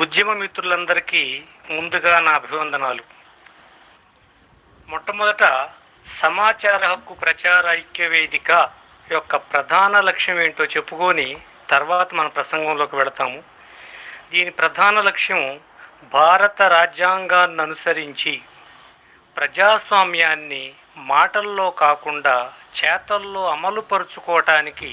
ఉద్యమ మిత్రులందరికీ ముందుగా నా అభివందనాలు. మొట్టమొదట సమాచార హక్కు ప్రచార ఐక్య వేదిక యొక్క ప్రధాన లక్ష్యం ఏంటో చెప్పుకొని తర్వాత మన ప్రసంగంలోకి వెళతాము. దీని ప్రధాన లక్ష్యం భారత రాజ్యాంగాన్ని అనుసరించి ప్రజాస్వామ్యాన్ని మాటల్లో కాకుండా చేతల్లో అమలుపరుచుకోవటానికి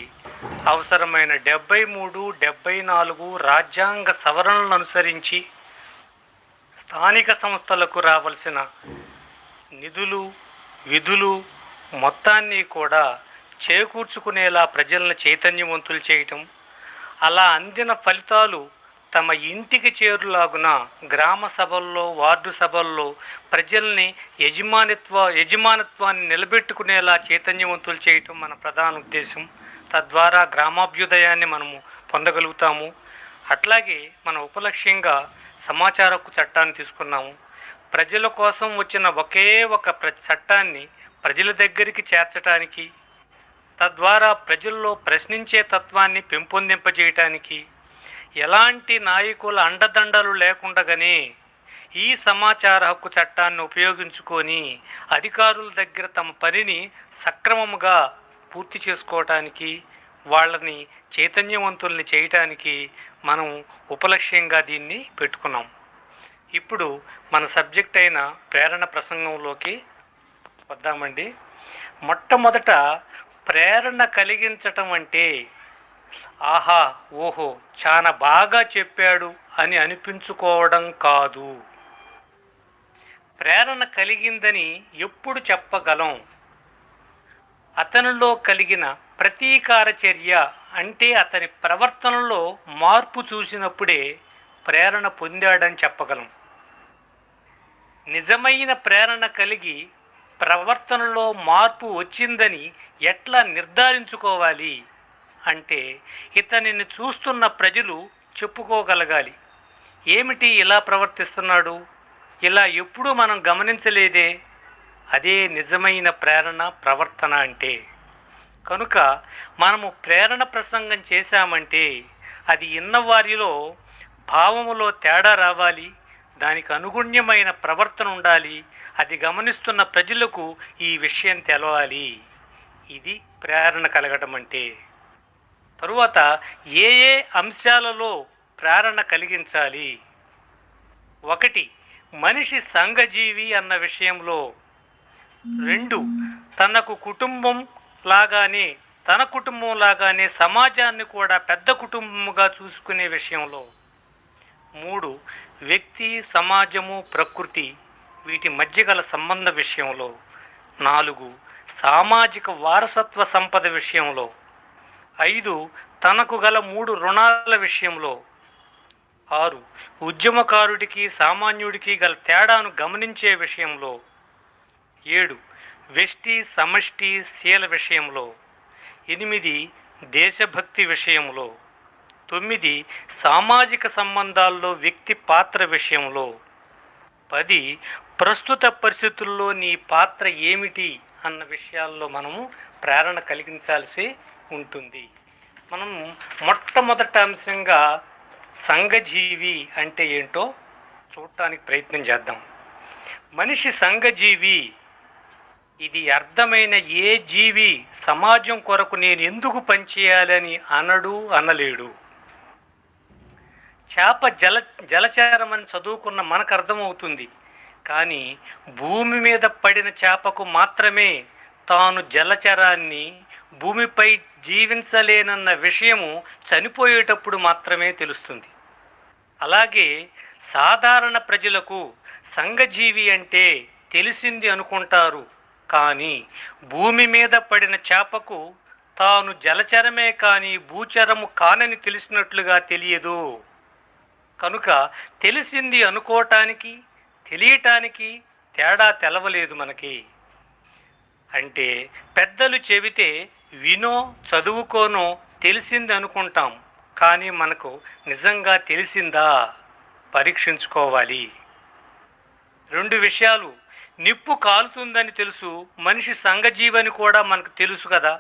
అవసరమైన 73, 74 రాజ్యాంగ సవరణలను అనుసరించి స్థానిక సంస్థలకు రావాల్సిన నిధులు, విధులు మొత్తాన్ని కూడా చేకూర్చుకునేలా ప్రజలను చైతన్యవంతులు చేయటం, అలా అందిన ఫలితాలు తమ ఇంటికి చేరులాగున గ్రామ సభల్లో, వార్డు సభల్లో ప్రజల్ని యజమానత్వాన్ని నిలబెట్టుకునేలా చైతన్యవంతులు చేయటం మన ప్రధాన ఉద్దేశం. తద్వారా గ్రామాభ్యుదయాన్ని మనము పొందగలుగుతాము. అట్లాగే మన ఉపలక్ష్యంగా సమాచార హక్కు చట్టాన్ని తీసుకున్నాము. ప్రజల కోసం వచ్చిన ఒకే ఒక చట్టాన్ని ప్రజల దగ్గరికి చేర్చడానికి, తద్వారా ప్రజల్లో ప్రశ్నించే తత్వాన్ని పెంపొందింపజేయటానికి, ఎలాంటి నాయకుల అండదండలు లేకుండానే ఈ సమాచార హక్కు చట్టాన్ని ఉపయోగించుకొని అధికారుల దగ్గర తమ పనిని సక్రమముగా పూర్తి చేసుకోవటానికి, వాళ్ళని చైతన్యవంతుల్ని చేయటానికి మనం ఉపలక్ష్యంగా దీన్ని పెట్టుకున్నాం. ఇప్పుడు మన సబ్జెక్ట్ అయిన ప్రేరణ ప్రసంగంలోకి వద్దామండి. మొట్టమొదట ప్రేరణ కలిగించటం అంటే ఆహా, ఓహో, చాలా బాగా చెప్పాడు అని అనిపించుకోవడం కాదు. ప్రేరణ కలిగిందని ఎప్పుడు చెప్పగలం? అతనిలో కలిగిన ప్రతీకార చర్య అంటే అతని ప్రవర్తనలో మార్పు చూసినప్పుడే ప్రేరణ పొందాడని చెప్పగలం. నిజమైన ప్రేరణ కలిగి ప్రవర్తనలో మార్పు వచ్చిందని ఎట్లా నిర్ధారించుకోవాలి అంటే ఇతనిని చూస్తున్న ప్రజలు చెప్పుకోగలగాలి, ఏమిటి ఇలా ప్రవర్తిస్తున్నాడు, ఇలా ఎప్పుడూ మనం గమనించలేదే. అదే నిజమైన ప్రేరణ ప్రవర్తన అంటే. కనుక మనము ప్రేరణ ప్రసంగం చేశామంటే అది ఇన్నవారిలో భావములో తేడా రావాలి, దానికి అనుగుణ్యమైన ప్రవర్తన ఉండాలి, అది గమనిస్తున్న ప్రజలకు ఈ విషయం తెలవాలి. ఇది ప్రేరణ కలగటం అంటే. తరువాత ఏ ఏ అంశాలలో ప్రేరణ కలిగించాలి? 1, మనిషి సంఘజీవి అన్న విషయంలో. 2, తన కుటుంబం లాగానే సమాజాన్ని కూడా పెద్ద కుటుంబముగా చూసుకునే విషయంలో. 3, వ్యక్తి, సమాజము, ప్రకృతి వీటి మధ్య గల సంబంధ విషయంలో. 4, సామాజిక వారసత్వ సంపద విషయంలో. 5, తనకు గల 3 రుణాల విషయంలో. 6, ఉద్యమకారుడికి సామాన్యుడికి గల తేడాను గమనించే విషయంలో. 7, వ్యష్టి సమష్టి శీల విషయంలో. 8, దేశభక్తి విషయంలో. 9, సామాజిక సంబంధాల్లో వ్యక్తి పాత్ర విషయంలో. 10, ప్రస్తుత పరిస్థితుల్లో నీ పాత్ర ఏమిటి అన్న విషయాల్లో మనము ప్రేరణ కలిగించాల్సి ఉంటుంది. మనము మొట్టమొదటి అంశంగా సంఘజీవి అంటే ఏంటో చూడటానికి ప్రయత్నం చేద్దాం. మనిషి సంఘజీవి. ఇది అర్థమైన ఏ జీవి సమాజం కొరకు నేను ఎందుకు పనిచేయాలని అనలేడు. చేప జలచరమని చదువుకున్న మనకు అర్థమవుతుంది. కానీ భూమి మీద పడిన చేపకు మాత్రమే తాను జలచరాన్ని, భూమిపై జీవించలేనన్న విషయము చనిపోయేటప్పుడు మాత్రమే తెలుస్తుంది. అలాగే సాధారణ ప్రజలకు సంఘజీవి అంటే తెలిసింది అనుకుంటారు. కానీ భూమి మీద పడిన చేపకు తాను జలచరమే కానీ భూచరము కానని తెలిసినట్లుగా తెలియదు. కనుక తెలిసింది అనుకోవటానికి, తెలియటానికి తేడా తెలవలేదు మనకి. అంటే పెద్దలు చెబితే వినో, చదువుకోనో తెలిసింది అనుకుంటాం. కానీ మనకు నిజంగా తెలిసిందా పరీక్షించుకోవాలి. 2 విషయాలు. నిప్పు కాలుతుందని తెలుసు, మనిషి సంఘజీవని కూడా మనకు తెలుసు కదా.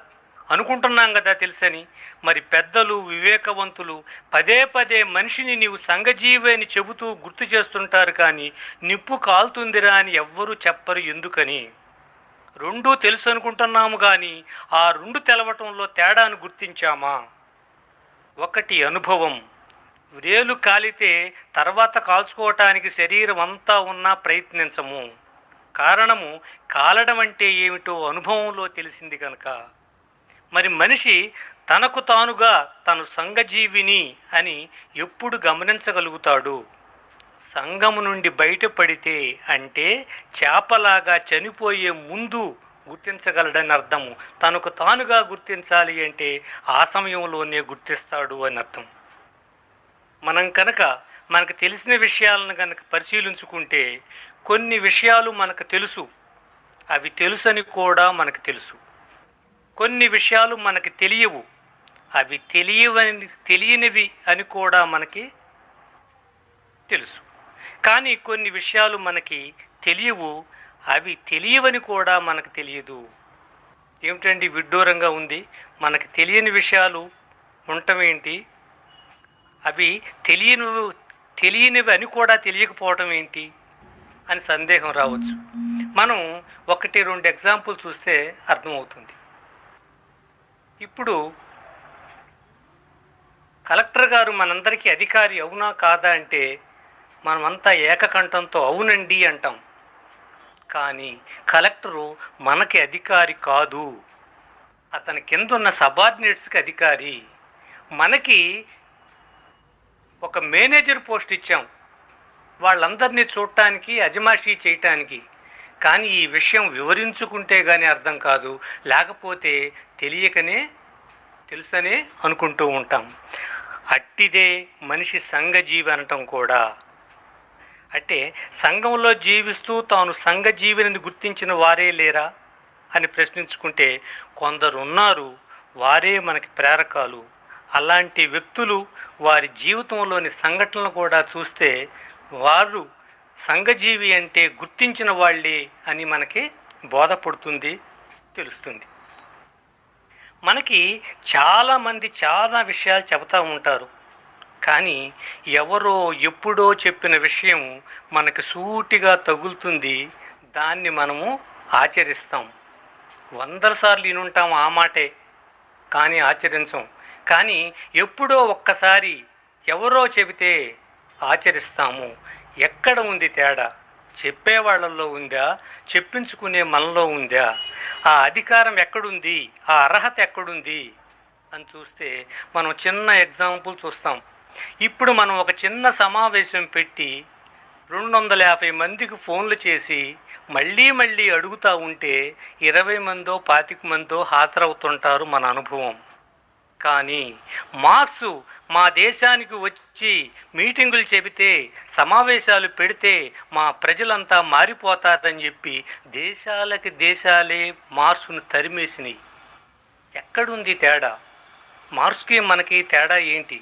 అనుకుంటున్నాం కదా తెలుసని. మరి పెద్దలు వివేకవంతులు పదే పదే మనిషిని నీవు సంఘజీవి అని చెబుతూ గుర్తు చేస్తుంటారు, కానీ నిప్పు కాలుతుందిరా అని ఎవ్వరూ చెప్పరు. ఎందుకని? రెండూ తెలుసు అనుకుంటున్నాము, కానీ ఆ రెండు తెలవటంలో తేడాను గుర్తించామా? ఒకటి అనుభవం. వ్రేలు కాలితే తర్వాత కాల్చుకోవటానికి శరీరం అంతా ఉన్నా ప్రయత్నించము. కారణము, కాలడం అంటే ఏమిటో అనుభవంలో తెలిసింది కనుక. మరి మనిషి తనకు తానుగా తను సంఘజీవిని అని ఎప్పుడు గమనించగలుగుతాడు? సంఘము నుండి బయటపడితే, అంటే చేపలాగా చనిపోయే ముందు గుర్తించగలడని అర్థము. తనకు తానుగా గుర్తించాలి అంటే ఆ సమయంలోనే గుర్తిస్తాడు అని అర్థం. మనం కనుక మనకు తెలిసిన విషయాలను కనుక పరిశీలించుకుంటే, కొన్ని విషయాలు మనకు తెలుసు, అవి తెలుసని కూడా మనకు తెలుసు. కొన్ని విషయాలు మనకి తెలియవు, అవి తెలియనివి అని కూడా మనకి తెలుసు. కానీ కొన్ని విషయాలు మనకి తెలియవు, అవి తెలియవని కూడా మనకు తెలియదు. ఏమిటండి విడ్డూరంగా ఉంది? మనకి తెలియని విషయాలు ఉండటమేంటి, అవి తెలియనివి అని కూడా తెలియకపోవటం ఏంటి అని సందేహం రావచ్చు. మనం ఒకటి రెండు ఎగ్జాంపుల్ చూస్తే అర్థమవుతుంది. ఇప్పుడు కలెక్టర్ గారు మనందరికీ అధికారి అవునా కాదా అంటే మనమంతా ఏకకంఠంతో అవునండి అంటాం. కానీ కలెక్టరు మనకి అధికారి కాదు, అతని కింద ఉన్న సబార్డినేట్స్కి అధికారి. మనకి ఒక మేనేజర్ పోస్ట్ ఇచ్చాం, వాళ్ళందరినీ చూడటానికి, అజమాయిషీ చేయటానికి. కానీ ఈ విషయం వివరించుకుంటే కానీ అర్థం కాదు, లేకపోతే తెలియకనే తెలుసనే అనుకుంటూ ఉంటాం. అట్టిదే మనిషి సంఘజీవి అనటం కూడా. అంటే సంఘంలో జీవిస్తూ తాను సంఘజీవిని గుర్తించిన వారే లేరా అని ప్రశ్నించుకుంటే కొందరు ఉన్నారు, వారే మనకి ప్రేరకాలు. అలాంటి వ్యక్తులు వారి జీవితంలోని సంఘటనలు కూడా చూస్తే వారు సంఘజీవి అంటే గుర్తించిన వాళ్ళే అని మనకి బోధపడుతుంది, తెలుస్తుంది. మనకి చాలామంది చాలా విషయాలు చెబుతూ ఉంటారు, కానీ ఎవరో ఎప్పుడో చెప్పిన విషయం మనకి సూటిగా తగులుతుంది, దాన్ని మనము ఆచరిస్తాం. 100 సార్లు వినుంటాం ఆ మాటే, కానీ ఆచరించం. కానీ ఎప్పుడో ఒక్కసారి ఎవరో చెబితే ఆచరిస్తాము. ఎక్కడ ఉంది తేడా? చెప్పేవాళ్ళల్లో ఉందా, చెప్పించుకునే మనలో ఉందా? ఆ అధికారం ఎక్కడుంది, ఆ అర్హత ఎక్కడుంది అని చూస్తే మనం చిన్న ఎగ్జాంపుల్ చూస్తాం. ఇప్పుడు మనం ఒక చిన్న సమావేశం పెట్టి 250 మందికి ఫోన్లు చేసి మళ్ళీ మళ్ళీ అడుగుతూ ఉంటే 20 మందో 25 మందో హాజరవుతుంటారు మన అనుభవం. కానీ మార్క్సు మా దేశానికి వచ్చి మీటింగులు చెబితే, సమావేశాలు పెడితే మా ప్రజలంతా మారిపోతారని చెప్పి దేశాలకి దేశాలే మార్క్సును తరిమేసినాయి. ఎక్కడుంది తేడా? మార్క్స్కి మనకి తేడా ఏంటి?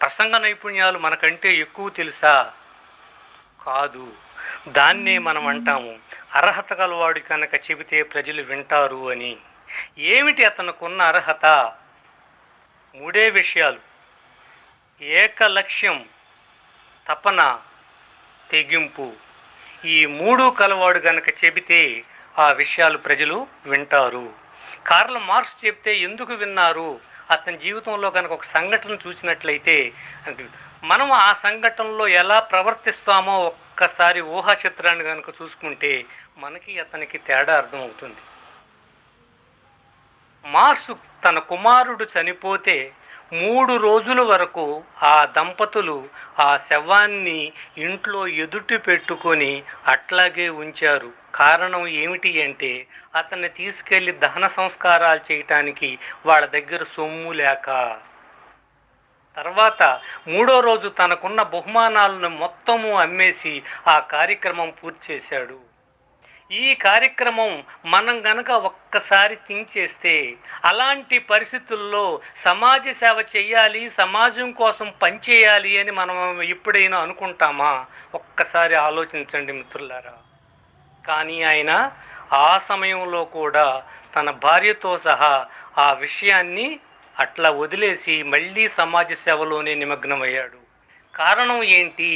ప్రసంగ నైపుణ్యాలు మనకంటే ఎక్కువ తెలుసా? కాదు. దాన్నే మనం అంటాము అర్హత గలవాడు కనుక చెబితే ప్రజలు వింటారు అని. ఏమిటి అతనుకున్న అర్హత? 3 విషయాలు: ఏక లక్ష్యం, తపన, తెగింపు. ఈ 3 కలవాడు గనక చెబితే ఆ విషయాలు ప్రజలు వింటారు. కార్ల్ మార్క్స్ చెప్తే ఎందుకు విన్నారు? అతని జీవితంలో కనుక ఒక సంఘటన చూసినట్లయితే మనం ఆ సంఘటనలో ఎలా ప్రవర్తిస్తామో ఒక్కసారి ఊహా చిత్రాన్ని కనుక చూసుకుంటే మనకి అతనికి తేడా అర్థమవుతుంది. మార్క్స్ తన కుమారుడు చనిపోతే 3 రోజుల వరకు ఆ దంపతులు ఆ శవాన్ని ఇంట్లో ఎదుటి పెట్టుకొని అట్లాగే ఉంచారు. కారణం ఏమిటి అంటే అతన్ని తీసుకెళ్లి దహన సంస్కారాలు చేయటానికి వాళ్ళ దగ్గర సొమ్ము లేక. తర్వాత 3వ రోజు తనకున్న బహుమానాలను మొత్తము అమ్మేసి ఆ కార్యక్రమం పూర్తి చేశాడు. ఈ కార్యక్రమం మనం గనక ఒక్కసారి థింక్ చేస్తే, అలాంటి పరిస్థితుల్లో సమాజ సేవ చేయాలి, సమాజం కోసం పనిచేయాలి అని మనం ఎప్పుడైనా అనుకుంటామా? ఒక్కసారి ఆలోచించండి మిత్రులారా. కానీ ఆయన ఆ సమయంలో కూడా తన భార్యతో సహా ఆ విషయాన్ని అట్లా వదిలేసి మళ్ళీ సమాజ సేవలోనే నిమగ్నమయ్యాడు. కారణం ఏంటి?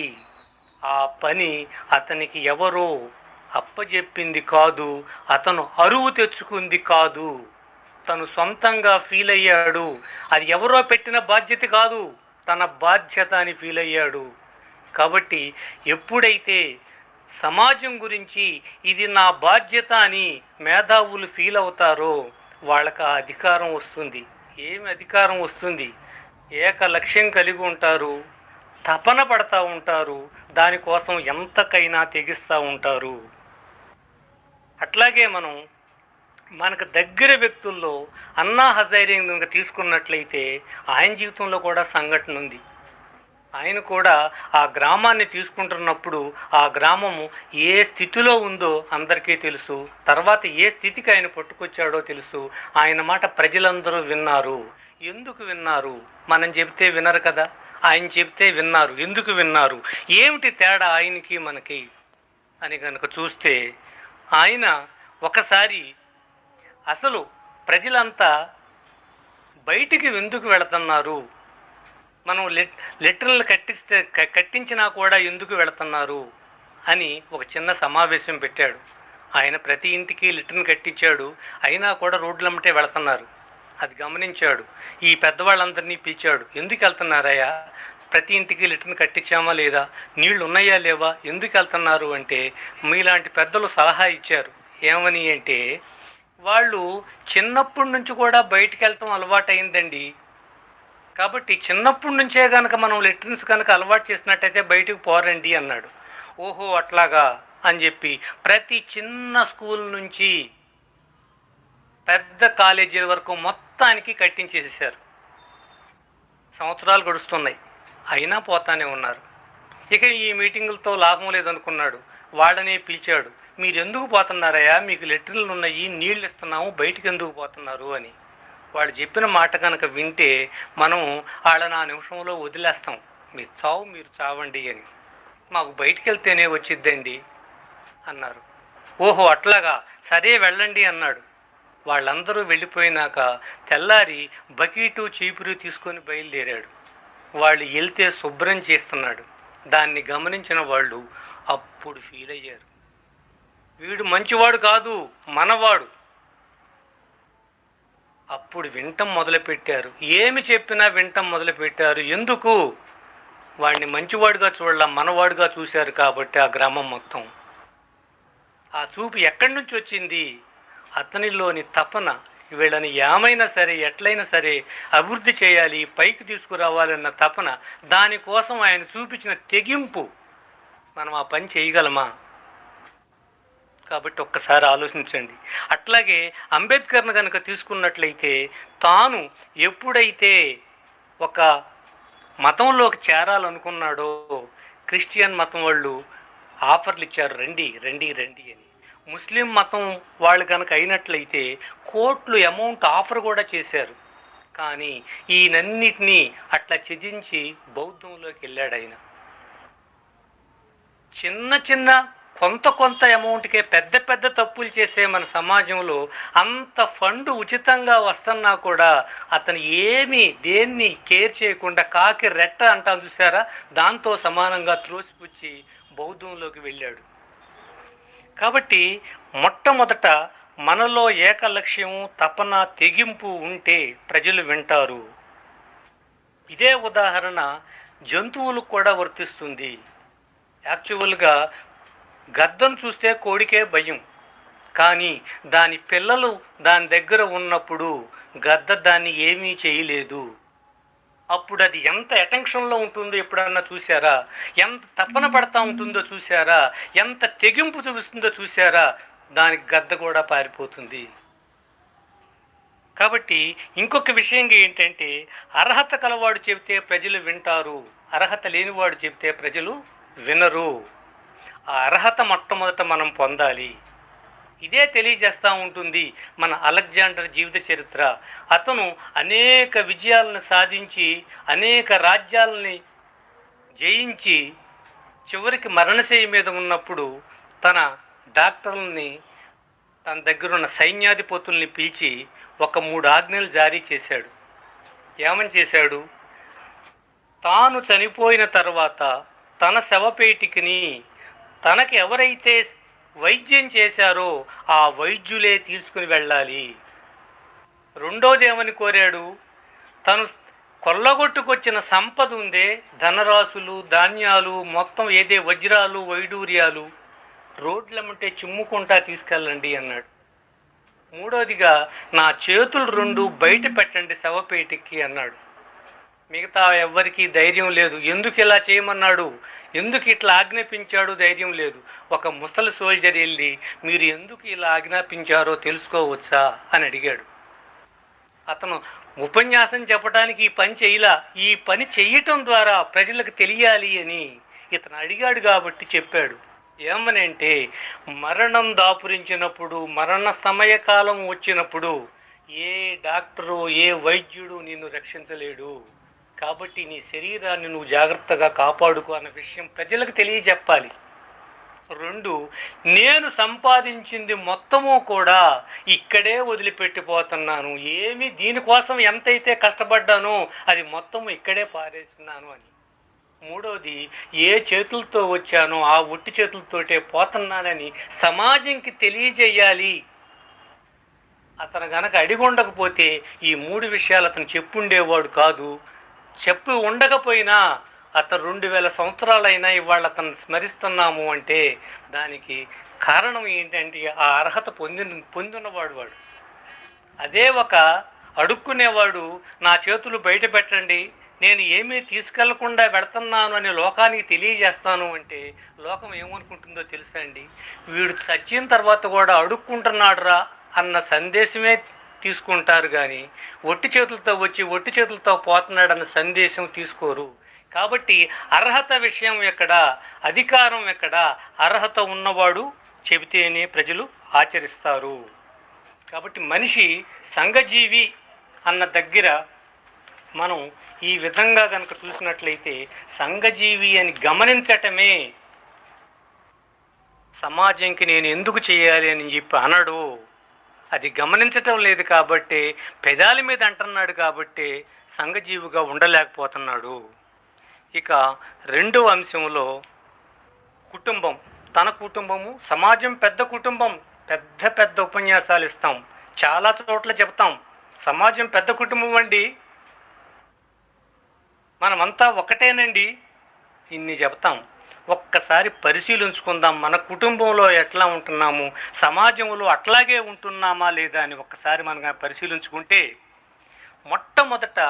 ఆ పని అతనికి ఎవరో అప్పజెప్పింది కాదు, అతను అరువు తెచ్చుకుంది కాదు, తను సొంతంగా ఫీల్ అయ్యాడు. అది ఎవరో పెట్టిన బాధ్యత కాదు, తన బాధ్యత అని ఫీల్ అయ్యాడు. కాబట్టి ఎప్పుడైతే సమాజం గురించి ఇది నా బాధ్యత అని మేధావులు ఫీల్ అవుతారో వాళ్ళకి ఆ అధికారం వస్తుంది. ఏమి అధికారం వస్తుంది? ఏక లక్ష్యం కలిగి ఉంటారు, తపన పడతా ఉంటారు, దానికోసం ఎంతకైనా తెగిస్తూ ఉంటారు. అట్లాగే మనకు దగ్గర వ్యక్తుల్లో అన్నా హజారే కనుక తీసుకున్నట్లయితే ఆయన జీవితంలో కూడా సంఘటన ఉంది. ఆయన కూడా ఆ గ్రామాన్ని తీసుకుంటున్నప్పుడు ఆ గ్రామము ఏ స్థితిలో ఉందో అందరికీ తెలుసు. తర్వాత ఏ స్థితికి ఆయన పట్టుకొచ్చాడో తెలుసు. ఆయన మాట ప్రజలందరూ విన్నారు. ఎందుకు విన్నారు? మనం చెబితే వినరు కదా, ఆయన చెబితే విన్నారు. ఎందుకు విన్నారు? ఏమిటి తేడా ఆయనకి మనకి అని కనుక చూస్తే, ఆయన ఒకసారి అసలు ప్రజలంతా బయటికి ఎందుకు వెళుతున్నారు, మనం లెటర్లు కట్టించినా కూడా ఎందుకు వెళుతున్నారు అని ఒక చిన్న సమావేశం పెట్టాడు. ఆయన ప్రతి ఇంటికి లెటర్ని కట్టించాడు, అయినా కూడా రోడ్లమ్మటే వెళుతున్నారు. అది గమనించాడు. ఈ పెద్దవాళ్ళందరినీ పిలిచాడు. ఎందుకు వెళ్తున్నారయ్యా? ప్రతి ఇంటికి లెటర్ని కట్టించామా లేదా? నీళ్లు ఉన్నాయా లేవా? ఎందుకు వెళ్తున్నారు అంటే మీలాంటి పెద్దలు సలహా ఇచ్చారు. ఏమని అంటే, వాళ్ళు చిన్నప్పటి నుంచి కూడా బయటికి వెళ్తాం అలవాటైందండి. కాబట్టి చిన్నప్పటి నుంచే కనుక మనం లెటర్న్స్ కనుక అలవాటు చేసినట్టయితే బయటకు పోరండి అన్నాడు. ఓహో అట్లాగా అని చెప్పి ప్రతి చిన్న స్కూల్ నుంచి పెద్ద కాలేజీల వరకు మొత్తానికి కట్టించేసేసారు. సంవత్సరాలు గడుస్తున్నాయి, అయినా పోతానే ఉన్నారు. ఇక ఈ మీటింగులతో లాభం లేదనుకున్నాడు. వాళ్ళనే పిలిచాడు. మీరు ఎందుకు పోతున్నారయ్యా? మీకు లెటర్లు ఉన్నాయి, నీళ్ళు ఇస్తున్నాము, బయటికి ఎందుకు పోతున్నారు అని. వాళ్ళు చెప్పిన మాట కనుక వింటే మనం వాళ్ళని ఆ నిమిషంలో వదిలేస్తాం. మీరు చావు, మీరు చావండి అని. మాకు బయటికి వెళ్తేనే వచ్చిద్దండి అన్నారు. ఓహో అట్లాగా, సరే వెళ్ళండి అన్నాడు. వాళ్ళందరూ వెళ్ళిపోయినాక తెల్లారి బకీటు చీపురు తీసుకొని బయలుదేరాడు. వాళ్ళు వెళ్తే శుభ్రం చేస్తున్నాడు. దాన్ని గమనించిన వాళ్ళు అప్పుడు ఫీల్ అయ్యారు, వీడు మంచివాడు కాదు, మనవాడు. అప్పుడు వింటం మొదలుపెట్టారు. ఏమి చెప్పినా వింటం మొదలుపెట్టారు. ఎందుకు? వాడిని మంచివాడుగా చూడాల, మనవాడుగా చూశారు కాబట్టి ఆ గ్రామం మొత్తం. ఆ చూపు ఎక్కడి నుంచి వచ్చింది? అతనిలోని తపన. వీళ్ళని ఏమైనా సరే, ఎట్లయినా సరే అభివృద్ధి చేయాలి, పైకి తీసుకురావాలన్న తపన. దానికోసం ఆయన చూపించిన తెగింపు. మనం ఆ పని చేయగలమా? కాబట్టి ఒక్కసారి ఆలోచించండి. అట్లాగే అంబేద్కర్ను కనుక తీసుకున్నట్లయితే, తాను ఎప్పుడైతే ఒక మతంలోకి చేరాలనుకున్నాడో క్రిస్టియన్ మతం వాళ్ళు ఆఫర్లు ఇచ్చారు, రండి రండి రండి అని. ముస్లిం మతం వాళ్ళు కనుక అయినట్లయితే కోట్లు అమౌంట్ ఆఫర్ కూడా చేశారు. కానీ ఈయనన్నిటినీ అట్లా త్యజించి బౌద్ధంలోకి వెళ్ళాడు ఆయన. చిన్న చిన్న కొంత అమౌంట్కే పెద్ద పెద్ద తప్పులు చేసే మన సమాజంలో అంత ఫండ్ ఉచితంగా వస్తున్నా కూడా అతను దేన్ని కేర్ చేయకుండా కాకి రెట్ట అంటాం చూసారా, దాంతో సమానంగా త్రోసిపుచ్చి బౌద్ధంలోకి వెళ్ళాడు. కాబట్టి మొట్టమొదట మనలో ఏకలక్ష్యం, తపన, తెగింపు ఉంటే ప్రజలు వింటారు. ఇదే ఉదాహరణ జంతువులకు కూడా వర్తిస్తుంది. యాక్చువల్గా గద్దను చూస్తే కోడికే భయం, కానీ దాని పిల్లలు దాని దగ్గర ఉన్నప్పుడు గద్ద దాన్ని ఏమీ చేయలేదు. అప్పుడు అది ఎంత అటెన్షన్లో ఉంటుందో ఎప్పుడన్నా చూసారా? ఎంత తపన పడతా ఉంటుందో చూసారా? ఎంత తెగింపు చూపిస్తుందో చూసారా? దానికి గద్ద కూడా పారిపోతుంది. కాబట్టి ఇంకొక విషయం ఏంటంటే, అర్హత కలవాడు చెబితే ప్రజలు వింటారు, అర్హత లేనివాడు చెబితే ప్రజలు వినరు. ఆ అర్హత మొట్టమొదట మనం పొందాలి. ఇదే తెలియజేస్తూ ఉంటుంది మన అలెగ్జాండర్ జీవిత చరిత్ర. అతను అనేక విజయాలను సాధించి అనేక రాజ్యాలని జయించి చివరికి మరణశయ్య మీద ఉన్నప్పుడు తన డాక్టర్లని తన దగ్గర ఉన్న సైన్యాధిపతుల్ని పిలిచి ఒక 3 ఆజ్ఞలు జారీ చేశాడు. ఏమని చేశాడు? తాను చనిపోయిన తర్వాత తన శవపేటికని తనకి ఎవరైతే వైద్యం చేశారో ఆ వైద్యులే తీసుకుని వెళ్ళాలి. రెండోది ఏమని కోరాడు? తను కొల్లగొట్టుకొచ్చిన సంపద ఉందే, ధనరాశులు, ధాన్యాలు, మొత్తం ఏదే వజ్రాలు, వైడూర్యాలు రోడ్లమ్మంటే చిమ్ముకుంటా తీసుకెళ్ళండి అన్నాడు. మూడోదిగా నా చేతులు 2 బయట పెట్టండి శవపేటికి అన్నాడు. మిగతా ఎవ్వరికీ ధైర్యం లేదు. ఎందుకు ఇలా చేయమన్నాడు, ఎందుకు ఇట్లా ఆజ్ఞాపించాడు ధైర్యం లేదు. ఒక ముసలి సోల్జర్ వెళ్ళి మీరు ఎందుకు ఇలా ఆజ్ఞాపించారో తెలుసుకోవచ్చా అని అడిగాడు. అతను ఉపన్యాసం చెప్పడానికి ఈ పని చేయలా, ఈ పని చెయ్యటం ద్వారా ప్రజలకు తెలియాలి అని ఇతను అడిగాడు కాబట్టి చెప్పాడు. ఏమనంటే మరణం దాపురించినప్పుడు, మరణ సమయకాలం వచ్చినప్పుడు ఏ డాక్టరు, ఏ వైద్యుడు నిన్ను రక్షించలేడు. కాబట్టి నీ శరీరాన్ని నువ్వు జాగ్రత్తగా కాపాడుకో అన్న విషయం ప్రజలకు తెలియజెప్పాలి. 2, నేను సంపాదించింది మొత్తము కూడా ఇక్కడే వదిలిపెట్టిపోతున్నాను, ఏమి దీనికోసం ఎంతైతే కష్టపడ్డానో అది మొత్తము ఇక్కడే పారేస్తున్నాను అని. మూడోది, ఏ చేతులతో వచ్చానో ఆ ఒట్టి చేతులతోటే పోతున్నానని సమాజంకి తెలియజేయాలి. అతను గనక అడిగి ఉండకపోతే ఈ 3 విషయాలు అతను చెప్పుండేవాడు కాదు. చెప్పి ఉండకపోయినా అతను 2000 సంవత్సరాలైనా ఇవాళ అతను స్మరిస్తున్నాము అంటే దానికి కారణం ఏంటంటే ఆ అర్హత పొందినవాడు వాడు. అదే ఒక అడుక్కునేవాడు నా చేతులు బయట పెట్టండి, నేను ఏమీ తీసుకెళ్లకుండా పెడుతున్నాను అని లోకానికి తెలియజేస్తాను అంటే లోకం ఏమనుకుంటుందో తెలుసా అండి? వీడు చచ్చిన తర్వాత కూడా అడుక్కుంటున్నాడురా అన్న సందేశమే తీసుకుంటారు కానీ ఒట్టి చేతులతో వచ్చి ఒట్టి చేతులతో పోతున్నాడన్న సందేశం తీసుకోరు. కాబట్టి అర్హత విషయం ఎక్కడ, అధికారం ఎక్కడ? అర్హత ఉన్నవాడు చెబితేనే ప్రజలు ఆచరిస్తారు. కాబట్టి మనిషి సంఘజీవి అన్న దగ్గర మనం ఈ విధంగా కనుక చూసినట్లయితే సంఘజీవి అని గమనించటమే. సమాజంకి నేను ఎందుకు చేయాలి అని చెప్పి అనడు. అది గమనించటం లేదు కాబట్టి పెదాల మీద అంటున్నాడు కాబట్టి సంఘజీవిగా ఉండలేకపోతున్నాడు. ఇక 2వ అంశంలో కుటుంబం, తన కుటుంబము, సమాజం పెద్ద కుటుంబం. పెద్ద పెద్ద ఉపన్యాసాలు ఇస్తాం, చాలా చోట్ల చెప్తాం సమాజం పెద్ద కుటుంబం అండి, మనమంతా ఒకటేనండి, ఇన్ని చెప్తాం. ఒక్కసారి పరిశీలించుకుందాం, మన కుటుంబంలో ఎట్లా ఉంటున్నాము, సమాజంలో అట్లాగే ఉంటున్నామా లేదా అని ఒక్కసారి మనం పరిశీలించుకుంటే మొట్టమొదట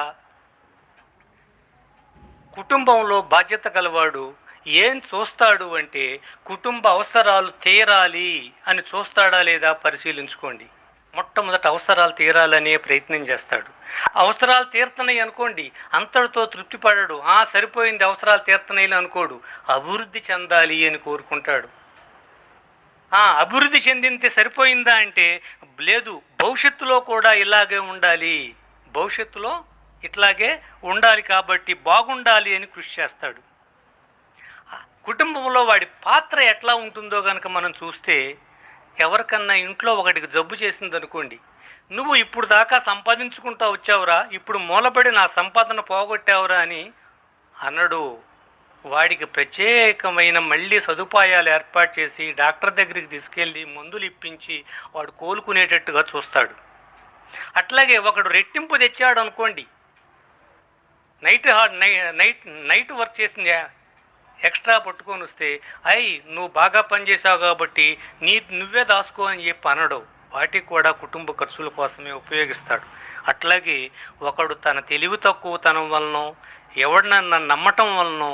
కుటుంబంలో బాధ్యత గలవాడు ఏం చూస్తాడు అంటే కుటుంబ అవసరాలు తీరాలి అని చూస్తాడా లేదా పరిశీలించుకోండి. మొట్టమొదట అవసరాలు తీరాలనే ప్రయత్నం చేస్తాడు. అవసరాలు తీరుతున్నాయి అనుకోండి, అంతటితో తృప్తి పడడు. సరిపోయింది అవసరాలు తీరుతున్నాయి అనుకోడు, అభివృద్ధి చెందాలి అని కోరుకుంటాడు. అభివృద్ధి చెందింతే సరిపోయిందా అంటే లేదు, భవిష్యత్తులో కూడా ఇలాగే ఉండాలి, భవిష్యత్తులో ఇట్లాగే ఉండాలి కాబట్టి బాగుండాలి అని కృషి చేస్తాడు. కుటుంబంలో వాడి పాత్ర ఎట్లా ఉంటుందో కనుక మనం చూస్తే, ఎవరికన్నా ఇంట్లో ఒకటికి జబ్బు చేసింది అనుకోండి, నువ్వు ఇప్పుడు దాకా సంపాదించుకుంటా వచ్చావురా, ఇప్పుడు మూలబడి నా సంపాదన పోగొట్టావురా అని అనడు. వాడికి ప్రత్యేకమైన మళ్ళీ సదుపాయాలు ఏర్పాటు చేసి డాక్టర్ దగ్గరికి తీసుకెళ్ళి మందులు ఇప్పించి వాడు కోలుకునేటట్టుగా చూస్తాడు. అట్లాగే ఒకడు రెట్టింపు తెచ్చాడు అనుకోండి, నైట్ వర్క్ చేసింది ఎక్స్ట్రా పట్టుకొని వస్తే, నువ్వు బాగా పనిచేసావు కాబట్టి నువ్వే దాసుకో అని చెప్పి అనడు. వాటికి కూడా కుటుంబ ఖర్చుల కోసమే ఉపయోగిస్తాడు. అట్లాగే ఒకడు తన తెలివి తక్కువతనం వలనో ఎవరినన్నా నమ్మటం వలనో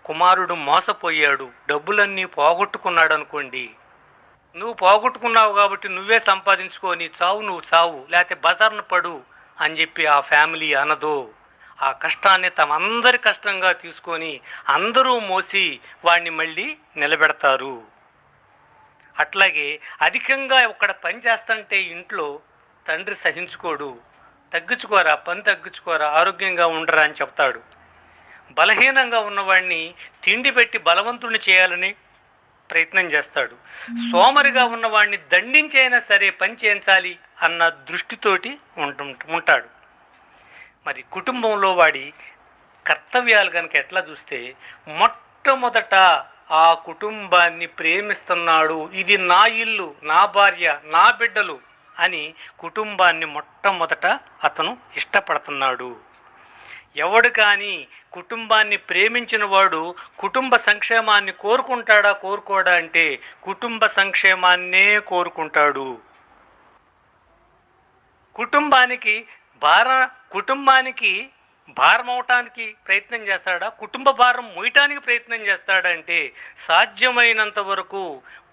కుమారుడు మోసపోయాడు, డబ్బులన్నీ పోగొట్టుకున్నాడు అనుకోండి, నువ్వు పోగొట్టుకున్నావు కాబట్టి నువ్వే సంపాదించుకో, నీ చావు నువ్వు చావు, లేకపోతే బజార్ను పడు అని చెప్పి ఆ ఫ్యామిలీ అనదు. ఆ కష్టాన్ని తమందరి కష్టంగా తీసుకొని అందరూ మోసి వాడిని మళ్ళీ నిలబెడతారు. అట్లాగే అధికంగా ఒక్కడ పని చేస్తుంటే ఇంట్లో తండ్రి సహించుకోడు, తగ్గించుకోరా, పని తగ్గించుకోరా, ఆరోగ్యంగా ఉండరా అని చెప్తాడు. బలహీనంగా ఉన్నవాడిని తిండి పెట్టి బలవంతుడిని చేయాలని ప్రయత్నం చేస్తాడు. సోమరిగా ఉన్నవాడిని దండించైనా సరే పని చేయించాలి అన్న దృష్టితోటి ఉంటాడు. మరి కుటుంబంలో వాడి కర్తవ్యాలు కనుక ఎట్లా చూస్తే, మొట్టమొదట ఆ కుటుంబాన్ని ప్రేమిస్తున్నాడు. ఇది నా ఇల్లు, నా భార్య, నా బిడ్డలు అని కుటుంబాన్ని మొట్టమొదట అతను ఇష్టపడుతున్నాడు. ఎవడు కానీ కుటుంబాన్ని ప్రేమించిన వాడు కుటుంబ సంక్షేమాన్ని కోరుకోడా అంటే కుటుంబ సంక్షేమాన్నే కోరుకుంటాడు. కుటుంబానికి భారం అవటానికి ప్రయత్నం చేస్తాడా, కుటుంబ భారం మోయటానికి ప్రయత్నం చేస్తాడంటే సాధ్యమైనంత వరకు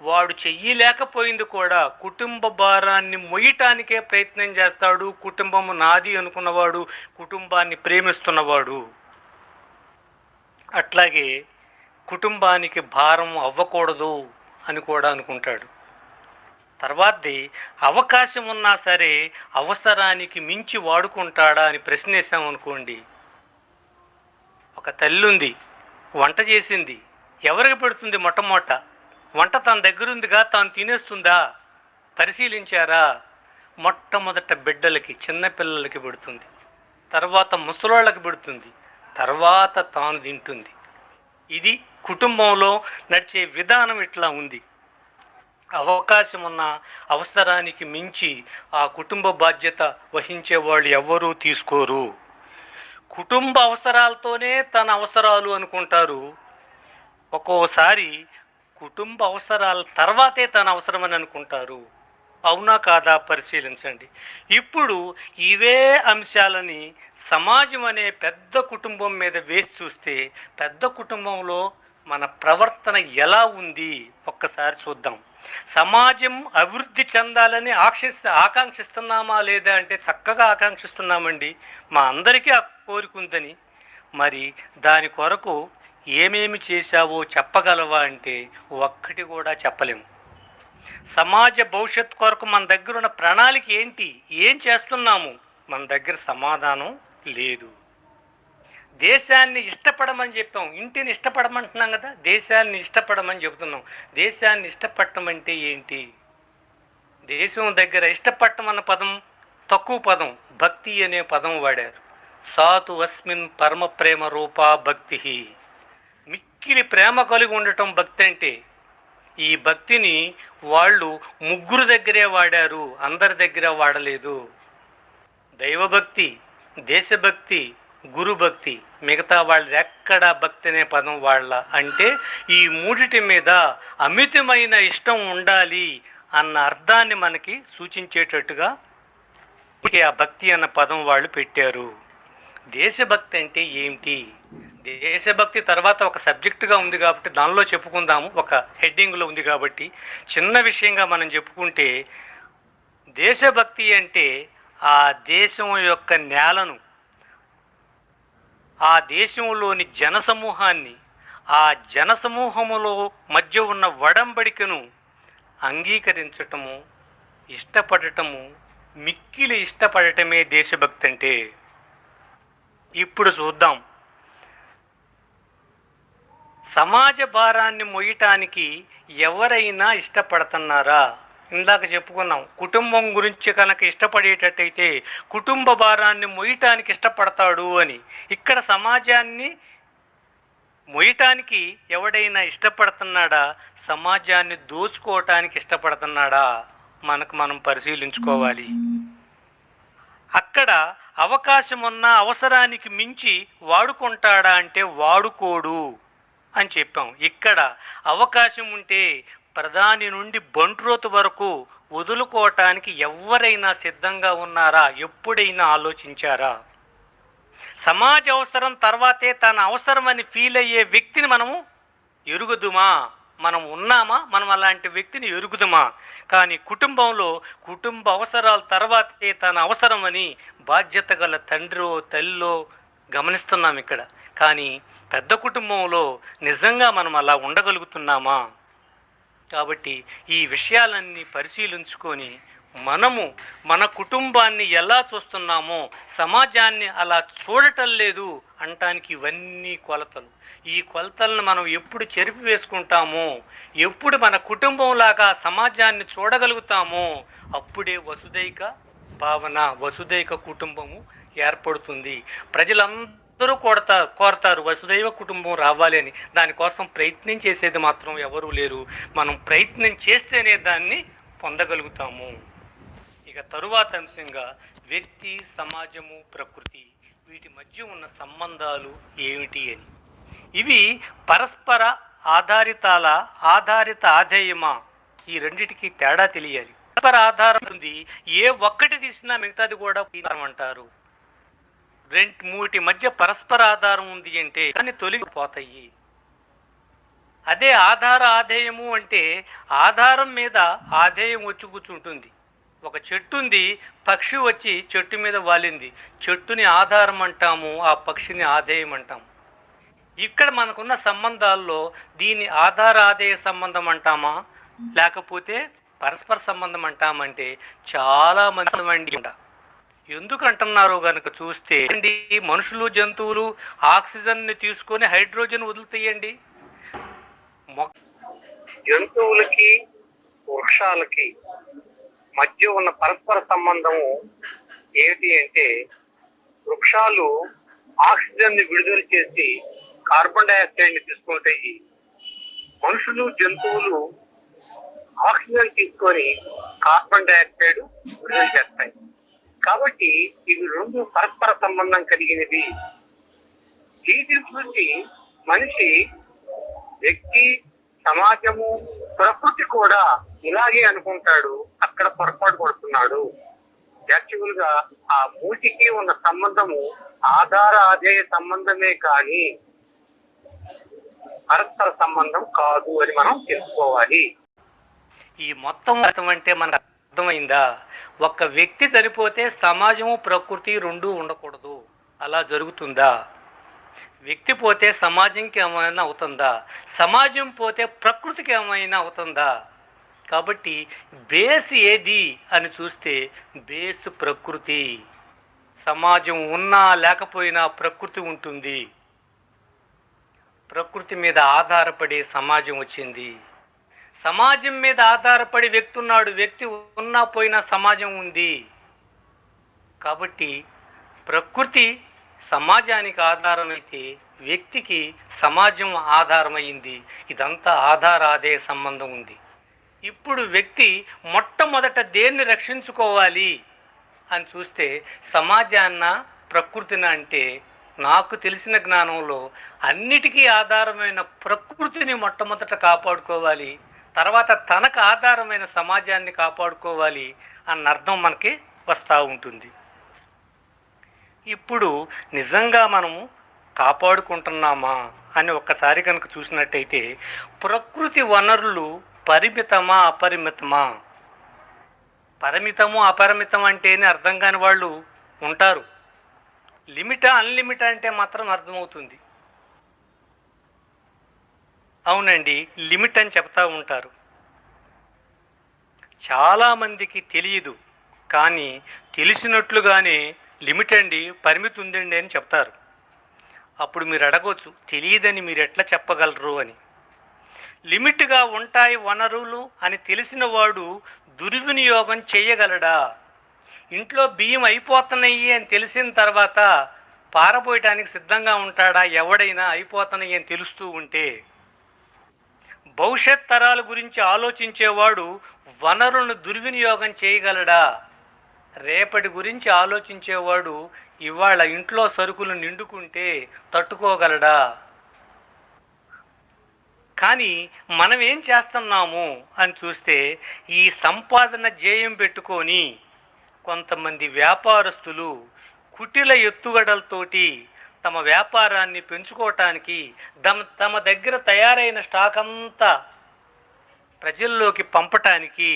వాడు చెయ్యలేకపోయింది కూడా కుటుంబ భారాన్ని మోయటానికే ప్రయత్నం చేస్తాడు. కుటుంబము నాది అనుకున్నవాడు, కుటుంబాన్ని ప్రేమిస్తున్నవాడు. అట్లాగే కుటుంబానికి భారం అవ్వకూడదు అని కూడా అనుకుంటాడు. తర్వాతది, అవకాశం ఉన్నా సరే అవసరానికి మించి వాడుకుంటాడా అని ప్రశ్నేశామనుకోండి. ఒక తల్లి ఉంది, వంట చేసింది, ఎవరికి పెడుతుంది? మొట్టమొదట వంట తన దగ్గరుందిగా, తాను తినేస్తుందా? పరిశీలించారా? మొట్టమొదట బిడ్డలకి, చిన్నపిల్లలకి పెడుతుంది, తర్వాత ముసలోళ్ళకి పెడుతుంది, తర్వాత తాను తింటుంది. ఇది కుటుంబంలో నడిచే విధానం ఇట్లా ఉంది. అవకాశం ఉన్న అవసరానికి మించి ఆ కుటుంబ బాధ్యత వహించే వాళ్ళు ఎవ్వరూ తీసుకోరు. కుటుంబ అవసరాలతోనే తన అవసరాలు అనుకుంటారు. ఒక్కోసారి కుటుంబ అవసరాల తర్వాతే తన అవసరమని అనుకుంటారు. అవునా కాదా పరిశీలించండి. ఇప్పుడు ఇవే అంశాలని సమాజం అనే పెద్ద కుటుంబం మీద వేసి చూస్తే, పెద్ద కుటుంబంలో మన ప్రవర్తన ఎలా ఉంది ఒక్కసారి చూద్దాం. సమాజం అభివృద్ధి చెందాలని ఆకాంక్షిస్తున్నామా లేదా అంటే చక్కగా ఆకాంక్షిస్తున్నామండి. మా అందరికీ ఆ కోరిక ఉందని. మరి దాని కొరకు ఏమేమి చేశావో చెప్పగలవా అంటే ఒక్కటి కూడా చెప్పలేము. సమాజ భవిష్యత్ కొరకు మన దగ్గర ఉన్న ప్రణాళిక ఏంటి, ఏం చేస్తున్నాము? మన దగ్గర సమాధానం లేదు. దేశాన్ని ఇష్టపడమని చెప్పాం, ఇంటిని ఇష్టపడమంటున్నాం కదా, దేశాన్ని ఇష్టపడమని చెబుతున్నాం. దేశాన్ని ఇష్టపడటం అంటే ఏంటి? దేశం దగ్గర ఇష్టపడటం అన్న పదం తక్కువ పదం, భక్తి అనే పదం వాడారు. సాతు అస్మిన్ పరమ ప్రేమ రూపా భక్తి. మిక్కిలి ప్రేమ కలిగి ఉండటం భక్తి అంటే. ఈ భక్తిని వాళ్ళు ముగ్గురు దగ్గరే వాడారు, అందరి దగ్గర వాడలేదు. దైవభక్తి, దేశభక్తి, గురుభక్తి. మిగతా వాళ్ళు ఎక్కడా భక్తి అనే పదం వాళ్ళ. అంటే ఈ మూడిటి మీద అమితమైన ఇష్టం ఉండాలి అన్న అర్థాన్ని మనకి సూచించేటట్టుగా ఆ భక్తి అన్న పదం వాళ్ళు పెట్టారు. దేశభక్తి అంటే ఏమిటి? దేశభక్తి తర్వాత ఒక సబ్జెక్టుగా ఉంది కాబట్టి దానిలో చెప్పుకుందాము, ఒక హెడ్డింగ్లో ఉంది కాబట్టి. చిన్న విషయంగా మనం చెప్పుకుంటే, దేశభక్తి అంటే ఆ దేశం యొక్క నేలను, ఆ దేశంలోని జనసమూహాన్ని, ఆ జనసమూహములో మధ్య ఉన్న వడంబడికను అంగీకరించటము, ఇష్టపడటము, మిక్కిలి ఇష్టపడటమే దేశభక్తి అంటే. ఇప్పుడు చూద్దాం, సమాజ భారాన్ని మోయటానికి ఎవరైనా ఇష్టపడుతున్నారా? ఇందాక చెప్పుకున్నాం, కుటుంబం గురించి కనుక ఇష్టపడేటట్టయితే కుటుంబ భారాన్ని మోయటానికి ఇష్టపడతాడు అని. ఇక్కడ సమాజాన్ని మోయటానికి ఎవడైనా ఇష్టపడుతున్నాడా? సమాజాన్ని దోచుకోవటానికి ఇష్టపడుతున్నాడా? మనం పరిశీలించుకోవాలి. అక్కడ అవకాశం ఉన్న అవసరానికి మించి వాడుకుంటాడా అంటే వాడుకోడు అని చెప్పాం. ఇక్కడ అవకాశం ఉంటే ప్రధాని నుండి బంట్రోతు వరకు వదులుకోవటానికి ఎవరైనా సిద్ధంగా ఉన్నారా? ఎప్పుడైనా ఆలోచించారా? సమాజ అవసరం తర్వాతే తన అవసరమని ఫీల్ అయ్యే వ్యక్తిని మనము ఎరుగుదుమా? మనం ఉన్నామా? మనం అలాంటి వ్యక్తిని ఎరుగుదుమా? కానీ కుటుంబంలో కుటుంబ అవసరాల తర్వాతే తన అవసరమని బాధ్యత గల తండ్రో తల్లిలో గమనిస్తున్నాం ఇక్కడ. కానీ పెద్ద కుటుంబంలో నిజంగా మనం అలా ఉండగలుగుతున్నామా? కాబట్టి ఈ విషయాలన్నీ పరిశీలించుకొని మనము మన కుటుంబాన్ని ఎలా చూస్తున్నామో సమాజాన్ని అలా చూడటం లేదు అంటానికి ఇవన్నీ కొలతలు. ఈ కొలతలను మనం ఎప్పుడు చెరిపి వేసుకుంటామో, ఎప్పుడు మన కుటుంబంలాగా సమాజాన్ని చూడగలుగుతామో అప్పుడే వసుదైక భావన, వసుదైక కుటుంబము ఏర్పడుతుంది. ప్రజలందరూ కోరతారు వసుదైవ కుటుంబం రావాలి అని. దానికోసం ప్రయత్నం చేసేది మాత్రం ఎవరూ లేరు. మనం ప్రయత్నం చేస్తేనే దాన్ని పొందగలుగుతాము. ఇక తరువాత అంశంగా వ్యక్తి, సమాజము, ప్రకృతి వీటి మధ్య ఉన్న సంబంధాలు ఏమిటి అని. ఇవి పరస్పర ఆధారిత ఆధేయమా, ఈ రెండిటికి తేడా తెలియాలి. పరస్పర ఆధారం ఉంది, ఏ ఒక్కటి తీసినా మిగతాది కూడా అంటారు. మూటి మధ్య పరస్పర ఆధారం ఉంది అంటే కానీ తొలగిపోతాయి. అదే ఆధేయము అంటే ఆధారం మీద ఆధేయం వచ్చి కూర్చుంటుంది. ఒక చెట్టు ఉంది, పక్షి వచ్చి చెట్టు మీద వాలింది, చెట్టుని ఆధారం అంటాము, ఆ పక్షిని ఆధేయం అంటాము. ఇక్కడ మనకున్న సంబంధాల్లో దీన్ని ఆధేయ సంబంధం అంటామా లేకపోతే పరస్పర సంబంధం అంటామంటే చాలా మంది ఎందుకు అంటున్నారో గనక చూస్తే మనుషులు, జంతువులు ఆక్సిజన్ ని తీసుకొని హైడ్రోజన్ వదులుతాయండి. జంతువులకి, వృక్షాలకి మధ్య ఉన్న పరస్పర సంబంధము ఏమిటి అంటే, వృక్షాలు ఆక్సిజన్ ని విడుదల చేసి కార్బన్ డైఆక్సైడ్ ని తీసుకుంటాయి. మనుషులు, జంతువులు ఆక్సిజన్ తీసుకొని కార్బన్ డైఆక్సైడ్ విడుదల చేస్తాయి. కాబట్టి ఇవి రెండు పరస్పర సంబంధం కలిగినవి. వీటిని చూసి మనిషి, వ్యక్తి, సమాజము, ప్రకృతి కూడా ఇలాగే అనుకుంటాడు, అక్కడ పొరపాటు పడుతున్నాడు. యాక్చువల్ గా ఆ మూటికి ఉన్న సంబంధము ఆధేయ సంబంధమే కానీ పరస్పర సంబంధం కాదు అని మనం తెలుసుకోవాలి. ఈ మొత్తం అర్థం అంటే మనకు అర్థమైందా? ఒక వ్యక్తి చనిపోతే సమాజము, ప్రకృతి రెండూ ఉండకూడదు. అలా జరుగుతుందా? వ్యక్తి పోతే సమాజంకి ఏమైనా అవుతుందా? సమాజం పోతే ప్రకృతికి ఏమైనా అవుతుందా? కాబట్టి బేస్ ఏది అని చూస్తే బేస్ ప్రకృతి. సమాజం ఉన్నా లేకపోయినా ప్రకృతి ఉంటుంది. ప్రకృతి మీద ఆధారపడి సమాజం వచ్చింది. సమాజం మీద ఆధారపడి వ్యక్తి ఉన్నాడు. వ్యక్తి ఉన్నా పోయినా సమాజం ఉంది. కాబట్టి ప్రకృతి సమాజానికి ఆధారమైతే వ్యక్తికి సమాజం ఆధారమైంది. ఇదంతా ఆధారాదేయ సంబంధం ఉంది. ఇప్పుడు వ్యక్తి మొట్టమొదట దేన్ని రక్షించుకోవాలి అని చూస్తే సమాజాన్న, ప్రకృతిని అంటే నాకు తెలిసిన జ్ఞానంలో అన్నిటికీ ఆధారమైన ప్రకృతిని మొట్టమొదట కాపాడుకోవాలి, తర్వాత తనకు ఆధారమైన సమాజాన్ని కాపాడుకోవాలి అన్న అర్థం మనకి వస్తూ ఉంటుంది. ఇప్పుడు నిజంగా మనము కాపాడుకుంటున్నామా అని ఒక్కసారి కనుక చూసినట్టయితే ప్రకృతి వనరులు పరిమితమా అపరిమితమా? పరిమితము అపరిమితం అంటేనే అర్థం కాని వాళ్ళు ఉంటారు. లిమిటా అన్లిమిట్ అంటే మాత్రం అర్థమవుతుంది. అవునండి, లిమిట్ అని చెప్తా ఉంటారు. చాలామందికి తెలియదు, కానీ తెలిసినట్లుగానే లిమిట్ అండి, పరిమితి ఉందండి అని చెప్తారు. అప్పుడు మీరు అడగవచ్చు, తెలియదని మీరు ఎట్లా చెప్పగలరు అని. లిమిట్గా ఉంటాయి వనరులు అని తెలిసిన వాడు దుర్వినియోగం చేయగలడా? ఇంట్లో బియ్యం అయిపోతున్నాయి అని తెలిసిన తర్వాత పారబోయటానికి సిద్ధంగా ఉంటాడా ఎవడైనా? అయిపోతున్నాయి అని తెలుస్తూ ఉంటే. భవిష్యత్ తరాల గురించి ఆలోచించేవాడు వనరులను దుర్వినియోగం చేయగలడా? రేపటి గురించి ఆలోచించేవాడు ఇవాళ ఇంట్లో సరుకులు నిండుకుంటే తట్టుకోగలడా? కానీ మనం ఏం చేస్తున్నాము అని చూస్తే ఈ సంపాదన ధ్యేయం పెట్టుకొని కొంతమంది వ్యాపారస్తులు కుటిల ఎత్తుగడలతోటి తమ వ్యాపారాన్ని పెంచుకోవటానికి తమ దగ్గర తయారైన స్టాక్ అంతా ప్రజల్లోకి పంపటానికి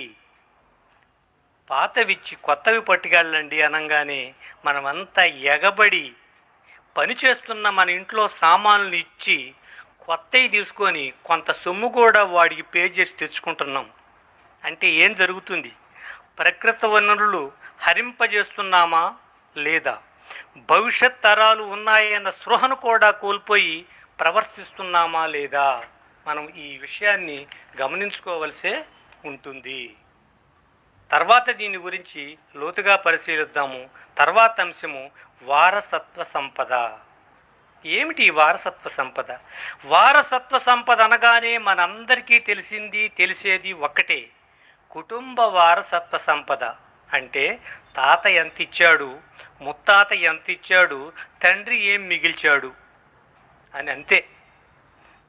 పాతవిచ్చి కొత్తవి పట్టుకెళ్ళండి అనగానే మనమంతా ఎగబడి పనిచేస్తున్న మన ఇంట్లో సామాన్లు ఇచ్చి కొత్తవి తీసుకొని కొంత సొమ్ము కూడా వాడికి పే చేసి తెచ్చుకుంటున్నాం. అంటే ఏం జరుగుతుంది? ప్రకృతి వనరులు హరింపజేస్తున్నామా లేదా? భవిష్యత్ తరాలు ఉన్నాయన్న స్పృహను కూడా కోల్పోయి ప్రవర్తిస్తున్నామా లేదా? మనం ఈ విషయాన్ని గమనించుకోవలసే ఉంటుంది. తర్వాత దీని గురించి లోతుగా పరిశీలిద్దాము. తర్వాత అంశము వారసత్వ సంపద. ఏమిటి ఈ వారసత్వ సంపద? వారసత్వ సంపద అనగానే మనందరికీ తెలిసేది ఒక్కటే, కుటుంబ వారసత్వ సంపద. అంటే తాత ఎంత ఇచ్చాడు, ముత్తాత ఎంత ఇచ్చాడు, తండ్రి ఏం మిగిల్చాడు అని, అంతే.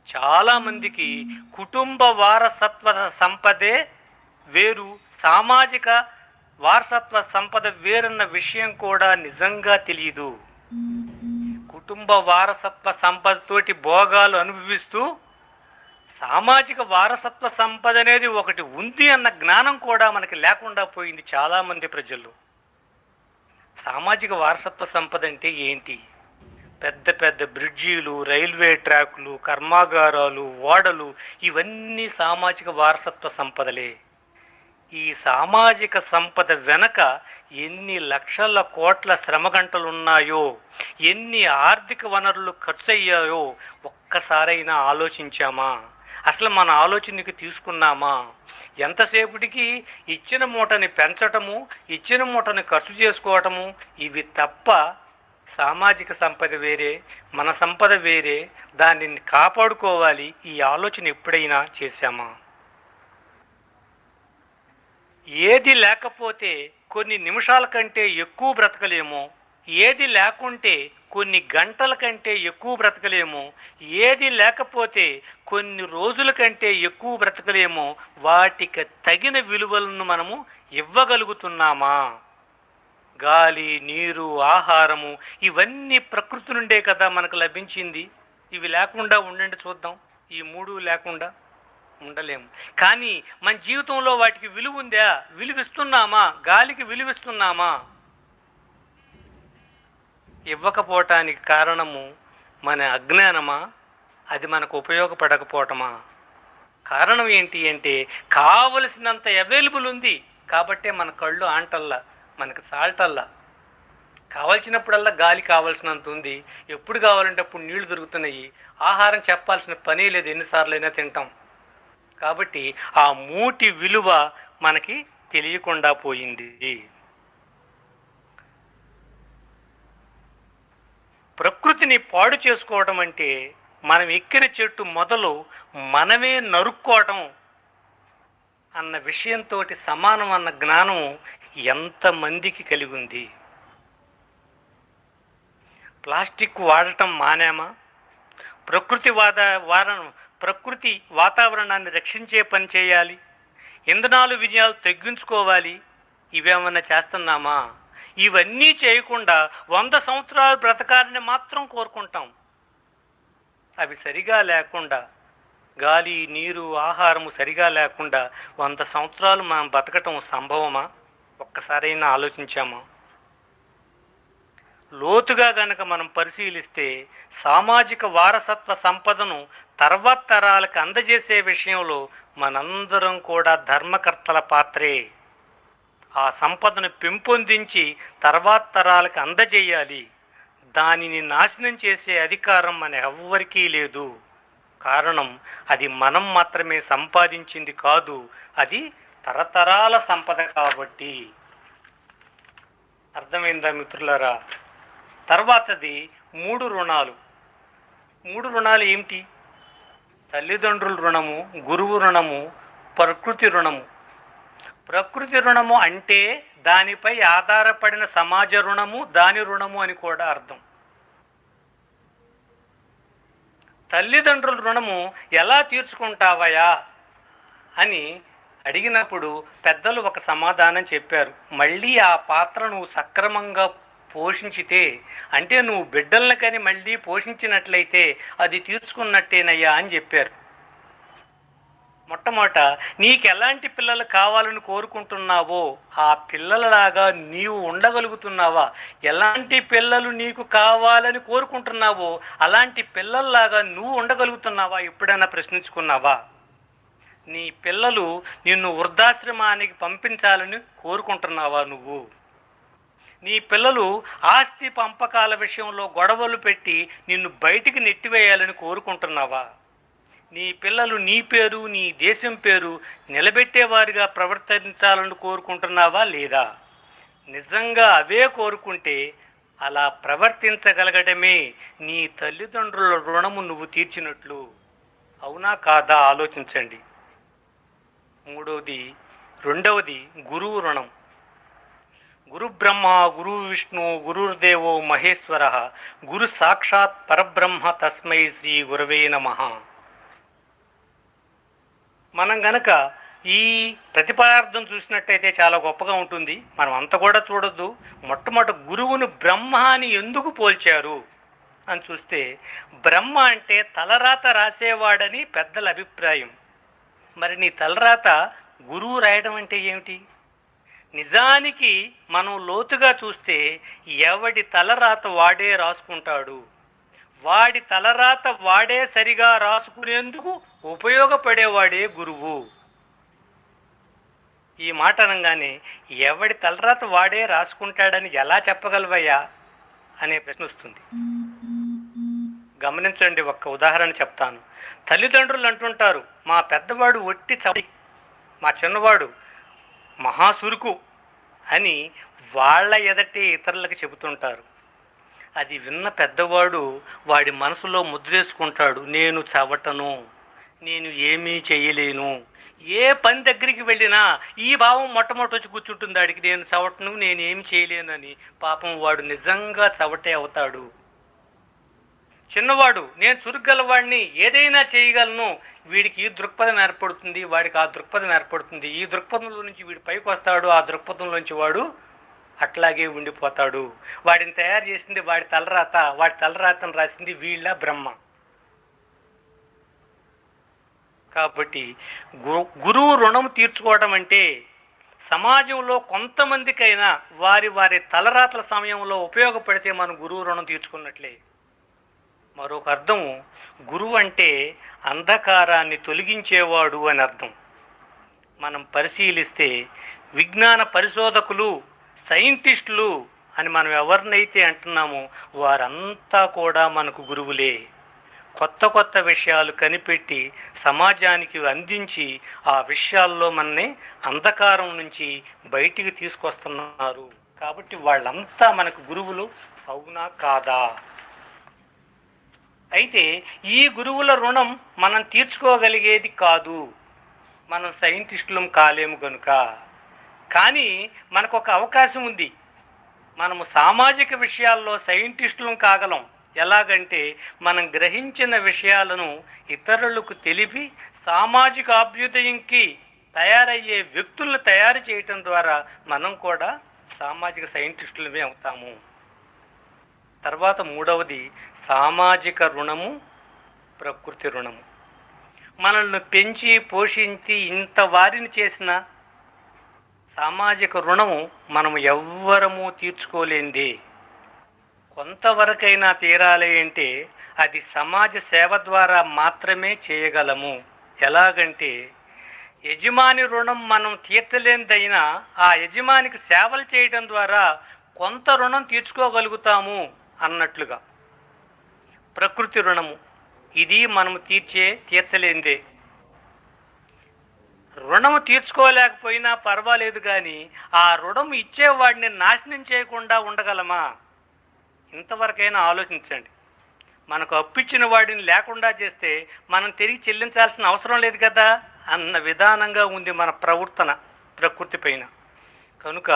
చాలామందికి కుటుంబ వారసత్వ సంపదే వేరు, సామాజిక వారసత్వ సంపద వేరన్న విషయం కూడా నిజంగా తెలియదు. కుటుంబ వారసత్వ సంపదతోటి భోగాలు అనుభవిస్తూ సామాజిక వారసత్వ సంపద అనేది ఒకటి ఉంది అన్న జ్ఞానం కూడా మనకి లేకుండా పోయింది చాలామంది ప్రజల్లో. సామాజిక వారసత్వ సంపద అంటే ఏంటి? పెద్ద పెద్ద బ్రిడ్జీలు, రైల్వే ట్రాకులు, కర్మాగారాలు, ఓడలు, ఇవన్నీ సామాజిక వారసత్వ సంపదలే. ఈ సామాజిక సంపద వెనక ఎన్ని లక్షల కోట్ల శ్రమ గంటలున్నాయో, ఎన్ని ఆర్థిక వనరులు ఖర్చు అయ్యాయో ఒక్కసారైనా ఆలోచించామా? అసలు మన ఆలోచనకి తీసుకున్నామా? ఎంతసేపటికి ఇచ్చిన మూటని పెంచటము, ఇచ్చిన మూటని ఖర్చు చేసుకోవటము, ఇవి తప్ప సామాజిక సంపద వేరే, మన సంపద వేరే, దానిని కాపాడుకోవాలి, ఈ ఆలోచన ఎప్పుడైనా చేశామా? ఏది లేకపోతే కొన్ని నిమిషాల కంటే ఎక్కువ బ్రతకలేమో, ఏది లేకుంటే కొన్ని గంటల కంటే ఎక్కువ బ్రతకలేమో, ఏది లేకపోతే కొన్ని రోజుల కంటే ఎక్కువ బ్రతకలేమో, వాటికి తగిన విలువలను మనము ఇవ్వగలుగుతున్నామా? గాలి, నీరు, ఆహారము ఇవన్నీ ప్రకృతి నుండే కదా మనకు లభించింది. ఇవి లేకుండా ఉండండి చూద్దాం. ఈ మూడు లేకుండా ఉండలేము. కానీ మన జీవితంలో వాటికి విలువ ఉందా? విలువిస్తున్నామా? గాలికి విలువిస్తున్నామా? ఇవ్వకపోవటానికి కారణము మన అజ్ఞానమా? అది మనకు ఉపయోగపడకపోవటమా? కారణం ఏంటి అంటే కావలసినంత అవైలబుల్ ఉంది కాబట్టే మన కళ్ళు ఆంటల్లా, మనకు సాల్టల్లా. కావాల్సినప్పుడల్లా గాలి కావాల్సినంత ఉంది, ఎప్పుడు కావాలంటే అప్పుడు నీళ్లు దొరుకుతున్నాయి, ఆహారం చెప్పాల్సిన పనే లేదు, ఎన్నిసార్లైనా తింటాం. కాబట్టి ఆ మూటి విలువ మనకి తెలియకుండా పోయింది. ప్రకృతిని పాడు చేసుకోవడం అంటే మనం ఎక్కిన చెట్టు మొదలు మనమే నరుక్కోవటం అన్న విషయంతో సమానం అన్న జ్ఞానం ఎంతమందికి కలిగి ఉంది? ప్లాస్టిక్ వాడటం మానేమా? ప్రకృతి వాతావరణాన్ని రక్షించే పని చేయాలి, ఇంధనాలు వినియోగాలు తగ్గించుకోవాలి, ఇవేమన్నా చేస్తున్నామా? ఇవన్నీ చేయకుండా 100 సంవత్సరాలు బ్రతకాలని మాత్రం కోరుకుంటాం. అవి సరిగా లేకుండా, గాలి, నీరు, ఆహారము సరిగా లేకుండా 100 సంవత్సరాలు మనం బతకటం సంభవమా? ఒక్కసారైనా ఆలోచించామా? లోతుగా గనక మనం పరిశీలిస్తే సామాజిక వారసత్వ సంపదను తర్వాత తరాలకు అందజేసే విషయంలో మనందరం కూడా ధర్మకర్తల పాత్రే. ఆ సంపదను పెంపొందించి తర్వాత తరాలకు అందజేయాలి. దానిని నాశనం చేసే అధికారం మన ఎవ్వరికీ లేదు. కారణం అది మనం మాత్రమే సంపాదించింది కాదు, అది తరతరాల సంపద కాబట్టి. అర్థమైందా మిత్రులారా? తర్వాతది 3 రుణాలు. 3 రుణాలు ఏమిటి? తల్లిదండ్రుల రుణము, గురువు రుణము, ప్రకృతి రుణము. ప్రకృతి రుణము అంటే దానిపై ఆధారపడిన సమాజ రుణము, దాని రుణము అని కూడా అర్థం. తల్లిదండ్రుల రుణము ఎలా తీర్చుకుంటావయా అని అడిగినప్పుడు పెద్దలు ఒక సమాధానం చెప్పారు. మళ్ళీ ఆ పాత్ర నువ్వు సక్రమంగా పోషించితే, అంటే నువ్వు బిడ్డలను కానీ మళ్ళీ పోషించినట్లయితే అది తీర్చుకున్నట్టేనయ్యా అని చెప్పారు. మొట్టమొదట నీకు ఎలాంటి పిల్లలు కావాలని కోరుకుంటున్నావో ఆ పిల్లలలాగా నీవు ఉండగలుగుతున్నావా? ఎలాంటి పిల్లలు నీకు కావాలని కోరుకుంటున్నావో అలాంటి పిల్లల్లాగా నువ్వు ఉండగలుగుతున్నావా? ఎప్పుడైనా ప్రశ్నించుకున్నావా? నీ పిల్లలు నిన్ను వృద్ధాశ్రమానికి పంపించాలని కోరుకుంటున్నావా నువ్వు? నీ పిల్లలు ఆస్తి పంపకాల విషయంలో గొడవలు పెట్టి నిన్ను బయటికి నెట్టివేయాలని కోరుకుంటున్నావా? నీ పిల్లలు నీ పేరు, నీ దేశం పేరు నిలబెట్టేవారిగా ప్రవర్తించాలని కోరుకుంటున్నావా లేదా? నిజంగా అవే కోరుకుంటే అలా ప్రవర్తించగలగడమే నీ తల్లిదండ్రుల రుణము నువ్వు తీర్చినట్లు. అవునా కాదా ఆలోచించండి. రెండవది గురువు రుణం. గురు బ్రహ్మ గురు విష్ణు గురుర్దేవో మహేశ్వర గురు సాక్షాత్ పరబ్రహ్మ తస్మై శ్రీ గురవే నమః. మనం గనక ఈ ప్రతిపార్థం చూసినట్టయితే చాలా గొప్పగా ఉంటుంది. మనం అంత కూడా చూడొద్దు. మొట్టమొదటి గురువును బ్రహ్మ అని ఎందుకు పోల్చారు అని చూస్తే, బ్రహ్మ అంటే తలరాత రాసేవాడని పెద్దల అభిప్రాయం. మరి నీ తలరాత గురువు రాయడం అంటే ఏమిటి? నిజానికి మనం లోతుగా చూస్తే ఎవడి తలరాత వాడే రాసుకుంటాడు. వాడి తలరాత వాడే సరిగా రాసుకునేందుకు ఉపయోగపడేవాడే గురువు. ఈ మాట అనగానే ఎవడి తలరాత వాడే రాసుకుంటాడని ఎలా చెప్పగలవయ్యా అనే ప్రశ్న వస్తుంది. గమనించండి, ఒక్క ఉదాహరణ చెప్తాను. తల్లిదండ్రులు అంటుంటారు, మా పెద్దవాడు ఒట్టి చవటి, మా చిన్నవాడు మహాసురుకు అని వాళ్ళ ఎదటే ఇతరులకు చెబుతుంటారు. అది విన్న పెద్దవాడు వాడి మనసులో ముద్రేసుకుంటాడు, నేను చవటను, నేను ఏమీ చేయలేను. ఏ పని దగ్గరికి వెళ్ళినా ఈ భావం మొట్టమొదటి వచ్చి కూర్చుంటుంది వాడికి, నేను చవటను, నేనేమి చేయలేనని. పాపం వాడు నిజంగా చవటే అవుతాడు. చిన్నవాడు నేను చురుగ్గలవాడిని, ఏదైనా చేయగలను, వీడికి ఈ దృక్పథం ఏర్పడుతుంది, వాడికి ఆ దృక్పథం ఏర్పడుతుంది. ఈ దృక్పథంలో నుంచి వీడు పైకి వస్తాడు, ఆ దృక్పథంలోంచి వాడు అట్లాగే ఉండిపోతాడు. వాడిని తయారు చేసింది వాడి తలరాత, వాడి తలరాతను రాసింది వీళ్ళ బ్రహ్మ. కాబట్టి గురువు రుణం తీర్చుకోవడం అంటే సమాజంలో కొంతమందికైనా వారి వారి తలరాతల సమయంలో ఉపయోగపడితే మనం గురువు రుణం తీర్చుకున్నట్లే. మరొక అర్థం, గురువు అంటే అంధకారాన్ని తొలగించేవాడు అని అర్థం. మనం పరిశీలిస్తే విజ్ఞాన పరిశోధకులు, సైంటిస్టులు అని మనం ఎవరినైతే అంటున్నామో వారంతా కూడా మనకు గురువులే. కొత్త కొత్త విషయాలు కనిపెట్టి సమాజానికి అందించి ఆ విషయాల్లో మనని అంధకారం నుంచి బయటికి తీసుకొస్తున్నారు. కాబట్టి వాళ్ళంతా మనకు గురువులు. అవునా కాదా? అయితే ఈ గురువుల రుణం మనం తీర్చుకోగలిగేది కాదు, మనం సైంటిస్టులం కాలేము కనుక. కానీ మనకు ఒక అవకాశం ఉంది, మనము సామాజిక విషయాల్లో సైంటిస్టులం కాగలం. ఎలాగంటే మనం గ్రహించిన విషయాలను ఇతరులకు తెలిపి సామాజిక అభ్యుదయంకి తయారయ్యే వ్యక్తులను తయారు చేయటం ద్వారా మనం కూడా సామాజిక సైంటిస్టులమే అవుతాము. తర్వాత మూడవది సామాజిక రుణము, ప్రకృతి రుణము. మనల్ని పెంచి పోషించి ఇంత వారిని చేసిన సామాజిక రుణము మనం ఎవ్వరము తీర్చుకోలేంది. కొంతవరకైనా తీరాలి అంటే అది సమాజ సేవ ద్వారా మాత్రమే చేయగలము. ఎలాగంటే యజమాని రుణం మనం తీర్చలేనిదైనా ఆ యజమానికి సేవలు చేయడం ద్వారా కొంత రుణం తీర్చుకోగలుగుతాము అన్నట్లుగా. ప్రకృతి రుణము ఇది మనము తీర్చలేనిదే. రుణము తీర్చుకోలేకపోయినా పర్వాలేదు, కానీ ఆ రుణం ఇచ్చేవాడిని నాశనం చేయకుండా ఉండగలమా? ఇంతవరకైనా ఆలోచించండి. మనకు అప్పిచ్చిన వాడిని లేకుండా చేస్తే మనం తిరిగి చెల్లించాల్సిన అవసరం లేదు కదా అన్న విధానంగా ఉంది మన ప్రవర్తన ప్రకృతి పైన. కనుక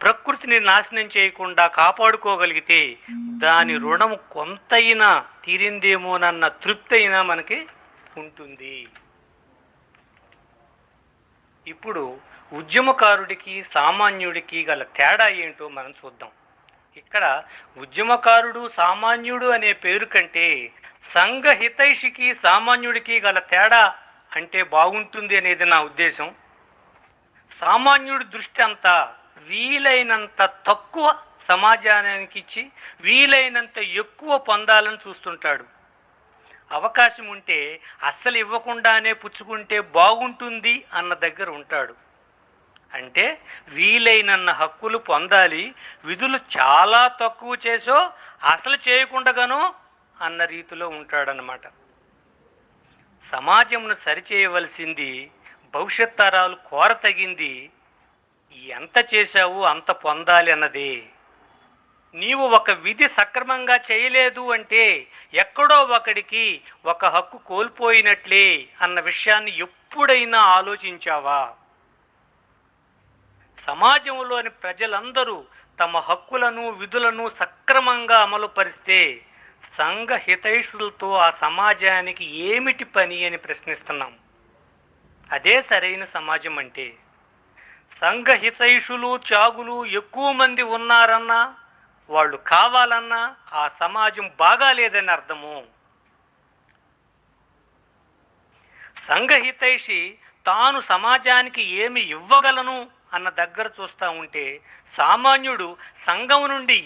ప్రకృతిని నాశనం చేయకుండా కాపాడుకోగలిగితే దాని రుణము కొంతైనా తీరిందేమోనన్న తృప్తి అయినా మనకి ఉంటుంది. ఇప్పుడు ఉద్యమకారుడికి సామాన్యుడికి గల తేడా ఏంటో మనం చూద్దాం. ఇక్కడ ఉద్యమకారుడు సామాన్యుడు అనే పేరు కంటే సంఘ హితైషికి సామాన్యుడికి గల తేడా అంటే బాగుంటుంది అనేది నా ఉద్దేశం. సామాన్యుడి దృష్టి అంతా వీలైనంత తక్కువ సమాజానికి ఇచ్చి వీలైనంత ఎక్కువ పొందాలని చూస్తుంటాడు. అవకాశం ఉంటే అస్సలు ఇవ్వకుండానే పుచ్చుకుంటే బాగుంటుంది అన్న దగ్గర ఉంటాడు. అంటే వీలైనన్న హక్కులు పొందాలి, విధులు చాలా తక్కువ చేసో అసలు చేయకుండాగానో అన్న రీతిలో ఉంటాడనమాట. సమాజమును సరిచేయవలసింది, భవిష్యత్ తరాలు కోరతగింది ఎంత చేశావు అంత పొందాలి అన్నదే. నీవు ఒక విధి సక్రమంగా చేయలేదు అంటే ఎక్కడో ఒకడికి ఒక హక్కు కోల్పోయినట్లే అన్న విషయాన్ని ఎప్పుడైనా ఆలోచించావా? సమాజంలోని ప్రజలందరూ తమ హక్కులను విధులను సక్రమంగా అమలు పరిస్తే సంఘ హితైషులతో ఆ సమాజానికి ఏమిటి పని అని ప్రశ్నిస్తున్నాం. అదే సరైన సమాజం అంటే. సంఘ హితైషులు త్యాగులు ఎక్కువ మంది ఉన్నారన్నా, వాళ్ళు కావాలన్నా ఆ సమాజం బాగాలేదని అర్థము. సంఘ హితైషి తాను సమాజానికి ఏమి ఇవ్వగలను అన్న దగ్గర చూస్తూ ఉంటే సామాన్యుడు సంఘం నుండి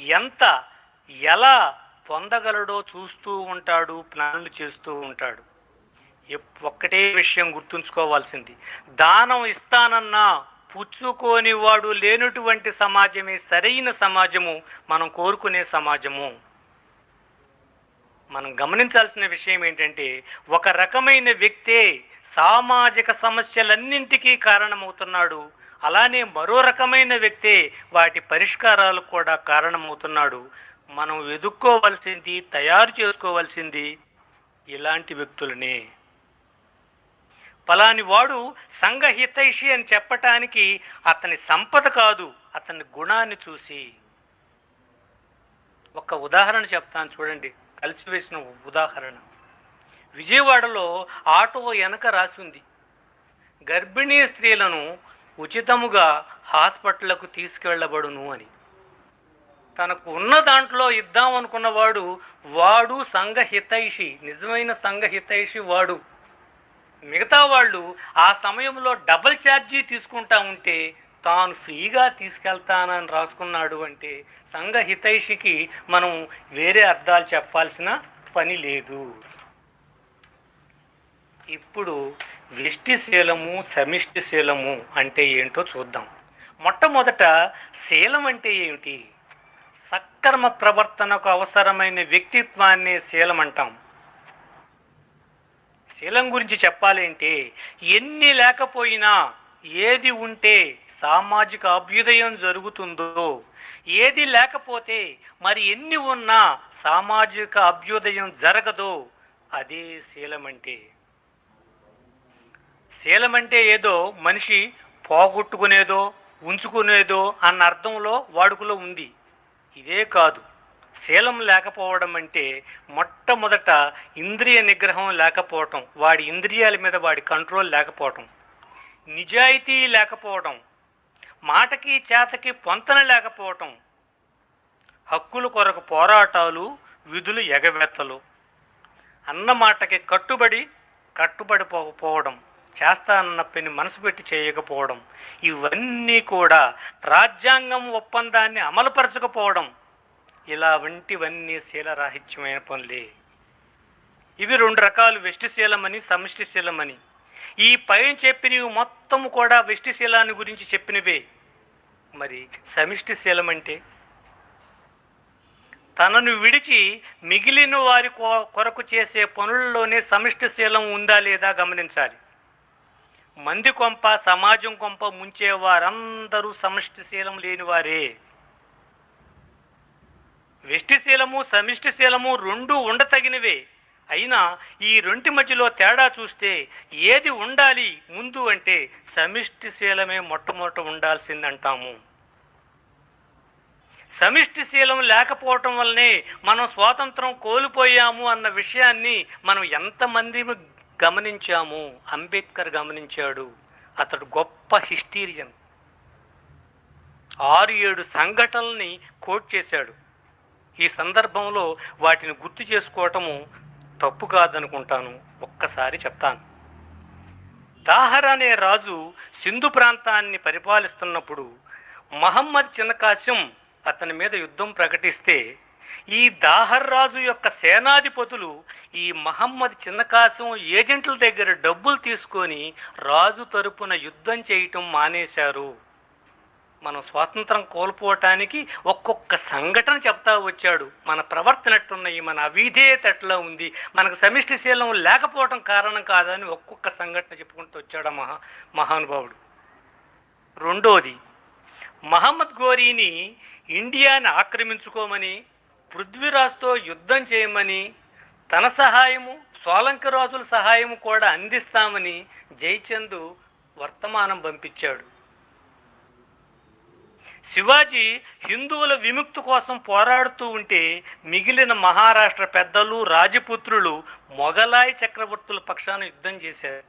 ఎలా పొందగలడో చూస్తూ ఉంటాడు, ప్లాన్లు చేస్తూ ఉంటాడు. ఒక్కటే విషయం గుర్తుంచుకోవాల్సింది, దానం ఇస్తానన్నా పుచ్చుకోని వాడు లేనటువంటి సమాజమే సరైన సమాజము, మనం కోరుకునే సమాజము. మనం గమనించాల్సిన విషయం ఏంటంటే, ఒక రకమైన వ్యక్తే సామాజిక సమస్యలన్నింటికీ కారణమవుతున్నాడు, అలానే మరో రకమైన వ్యక్తే వాటి పరిష్కారాలకు కూడా కారణమవుతున్నాడు. మనం ఎదుర్కోవలసింది, తయారు చేసుకోవలసింది ఇలాంటి వ్యక్తులనే. ఫలాని వాడు సంఘ హితైషి అని చెప్పటానికి అతని సంపద కాదు, అతని గుణాన్ని చూసి. ఒక ఉదాహరణ చెప్తాను చూడండి, కలిసివేసిన ఉదాహరణ. విజయవాడలో ఆటో వెనక రాసింది, గర్భిణీ స్త్రీలను ఉచితముగా హాస్పిటళ్లకు తీసుకెళ్లబడును అని. తనకు ఉన్న దాంట్లో ఇద్దాం అనుకున్నవాడు వాడు సంఘ హితైషి, నిజమైన సంఘ హితైషి వాడు. మిగతా వాళ్ళు ఆ సమయంలో డబుల్ ఛార్జీ తీసుకుంటా ఉంటే తాను ఫ్రీగా తీసుకెళ్తానని రాసుకున్నాడు. అంటే సంఘ హితైషికి మనం వేరే అర్థాలు చెప్పాల్సిన పని లేదు. ఇప్పుడు వ్యష్టిశీలము సమిష్టిశీలము అంటే ఏంటో చూద్దాం. మొట్టమొదట శీలం అంటే ఏమిటి? సక్రమ ప్రవర్తనకు అవసరమైన వ్యక్తిత్వాన్ని శీలం అంటాం. శీలం గురించి చెప్పాలి అంటే, ఎన్ని లేకపోయినా ఏది ఉంటే సామాజిక అభ్యుదయం జరుగుతుందో, ఏది లేకపోతే మరి ఎన్ని ఉన్నా సామాజిక అభ్యుదయం జరగదో, అదే శీలం అంటే. శీలం అంటే ఏదో మనిషి పోగొట్టుకునేదో ఉంచుకునేదో అన్న అర్థంలో వాడుకలో ఉంది. ఇదే కాదు. శీలం లేకపోవడం అంటే మొట్టమొదట ఇంద్రియ నిగ్రహం లేకపోవటం, వాడి ఇంద్రియాల మీద వాడి కంట్రోల్ లేకపోవటం, నిజాయితీ లేకపోవటం, మాటకి చేతకి పొంతన లేకపోవటం, హక్కుల కొరకు పోరాటాలు, విధులు ఎగవేత్తలు, అన్న మాటకి కట్టుబడిపోవడం, చేస్తానన్న పని మనసు పెట్టి చేయకపోవడం, ఇవన్నీ కూడా రాజ్యాంగం ఒప్పందాన్ని అమలుపరచకపోవడం, ఇలా వంటివన్నీ శీలరాహిత్యమైన పనులే. ఇవి రెండు రకాలు, వ్యష్టిశీలమని సమిష్టిశీలమని. ఈ పైన చెప్పినవి మొత్తం కూడా వ్యష్టిశీలాన్ని గురించి చెప్పినవే. మరి సమిష్టిశీలం అంటే తనను విడిచి మిగిలిన వారి కొరకు చేసే పనుల్లోనే సమిష్టిశీలం ఉందా లేదా గమనించాలి. మంది కొంప సమాజం కొంప ముంచే వారందరూ సమిష్టిశీలం లేనివారే. వ్యష్టిశీలము సమిష్టిశీలము రెండు ఉండతగినవే. అయినా ఈ రెంటి మధ్యలో తేడా చూస్తే ఏది ఉండాలి ముందు అంటే సమిష్టిశీలమే మొట్టమొదట ఉండాల్సిందంటాము. సమిష్టిశీలం లేకపోవటం వల్లనే మనం స్వాతంత్రం కోల్పోయాము అన్న విషయాన్ని మనం ఎంతమంది గమనించాము. అంబేద్కర్ గమనించాడు. అతడు గొప్ప హిస్టీరియన్. 6-7 సంఘటనల్ని కోట్ చేశాడు. ఈ సందర్భంలో వాటిని గుర్తు చేసుకోవటము తప్పు కాదనుకుంటాను. ఒక్కసారి చెప్తాను. దాహర్ అనే రాజు సింధు ప్రాంతాన్ని పరిపాలిస్తున్నప్పుడు మహమ్మద్ చిన్నకాసిం అతని మీద యుద్ధం ప్రకటిస్తే ఈ దాహర్ రాజు యొక్క సేనాధిపతులు ఈ మహమ్మద్ చిన్నకాసం ఏజెంట్ల దగ్గర డబ్బులు తీసుకొని రాజు తరపున యుద్ధం చేయటం మానేశారు. మనం స్వాతంత్రం కోల్పోవటానికి ఒక్కొక్క సంఘటన చెప్తా వచ్చాడు. మన ప్రవర్తన ఎట్టున్నాయి, మన అవిధేయత ఎట్లా ఉంది, మనకు సమిష్టిశీలం లేకపోవటం కారణం కాదని ఒక్కొక్క సంఘటన చెప్పుకుంటూ వచ్చాడు మహానుభావుడు. రెండోది, మహమ్మద్ గోరీని ఇండియాని ఆక్రమించుకోమని, పృథ్వీరాజ్తో యుద్ధం చేయమని, తన సహాయము సోలంక రాజుల సహాయము కూడా అందిస్తామని జయచంద్ వర్తమానం పంపించాడు. శివాజీ హిందువుల విముక్తి కోసం పోరాడుతూ ఉంటే మిగిలిన మహారాష్ట్ర పెద్దలు రాజపుత్రులు మొఘలాయి చక్రవర్తుల పక్షాన యుద్ధం చేశారు.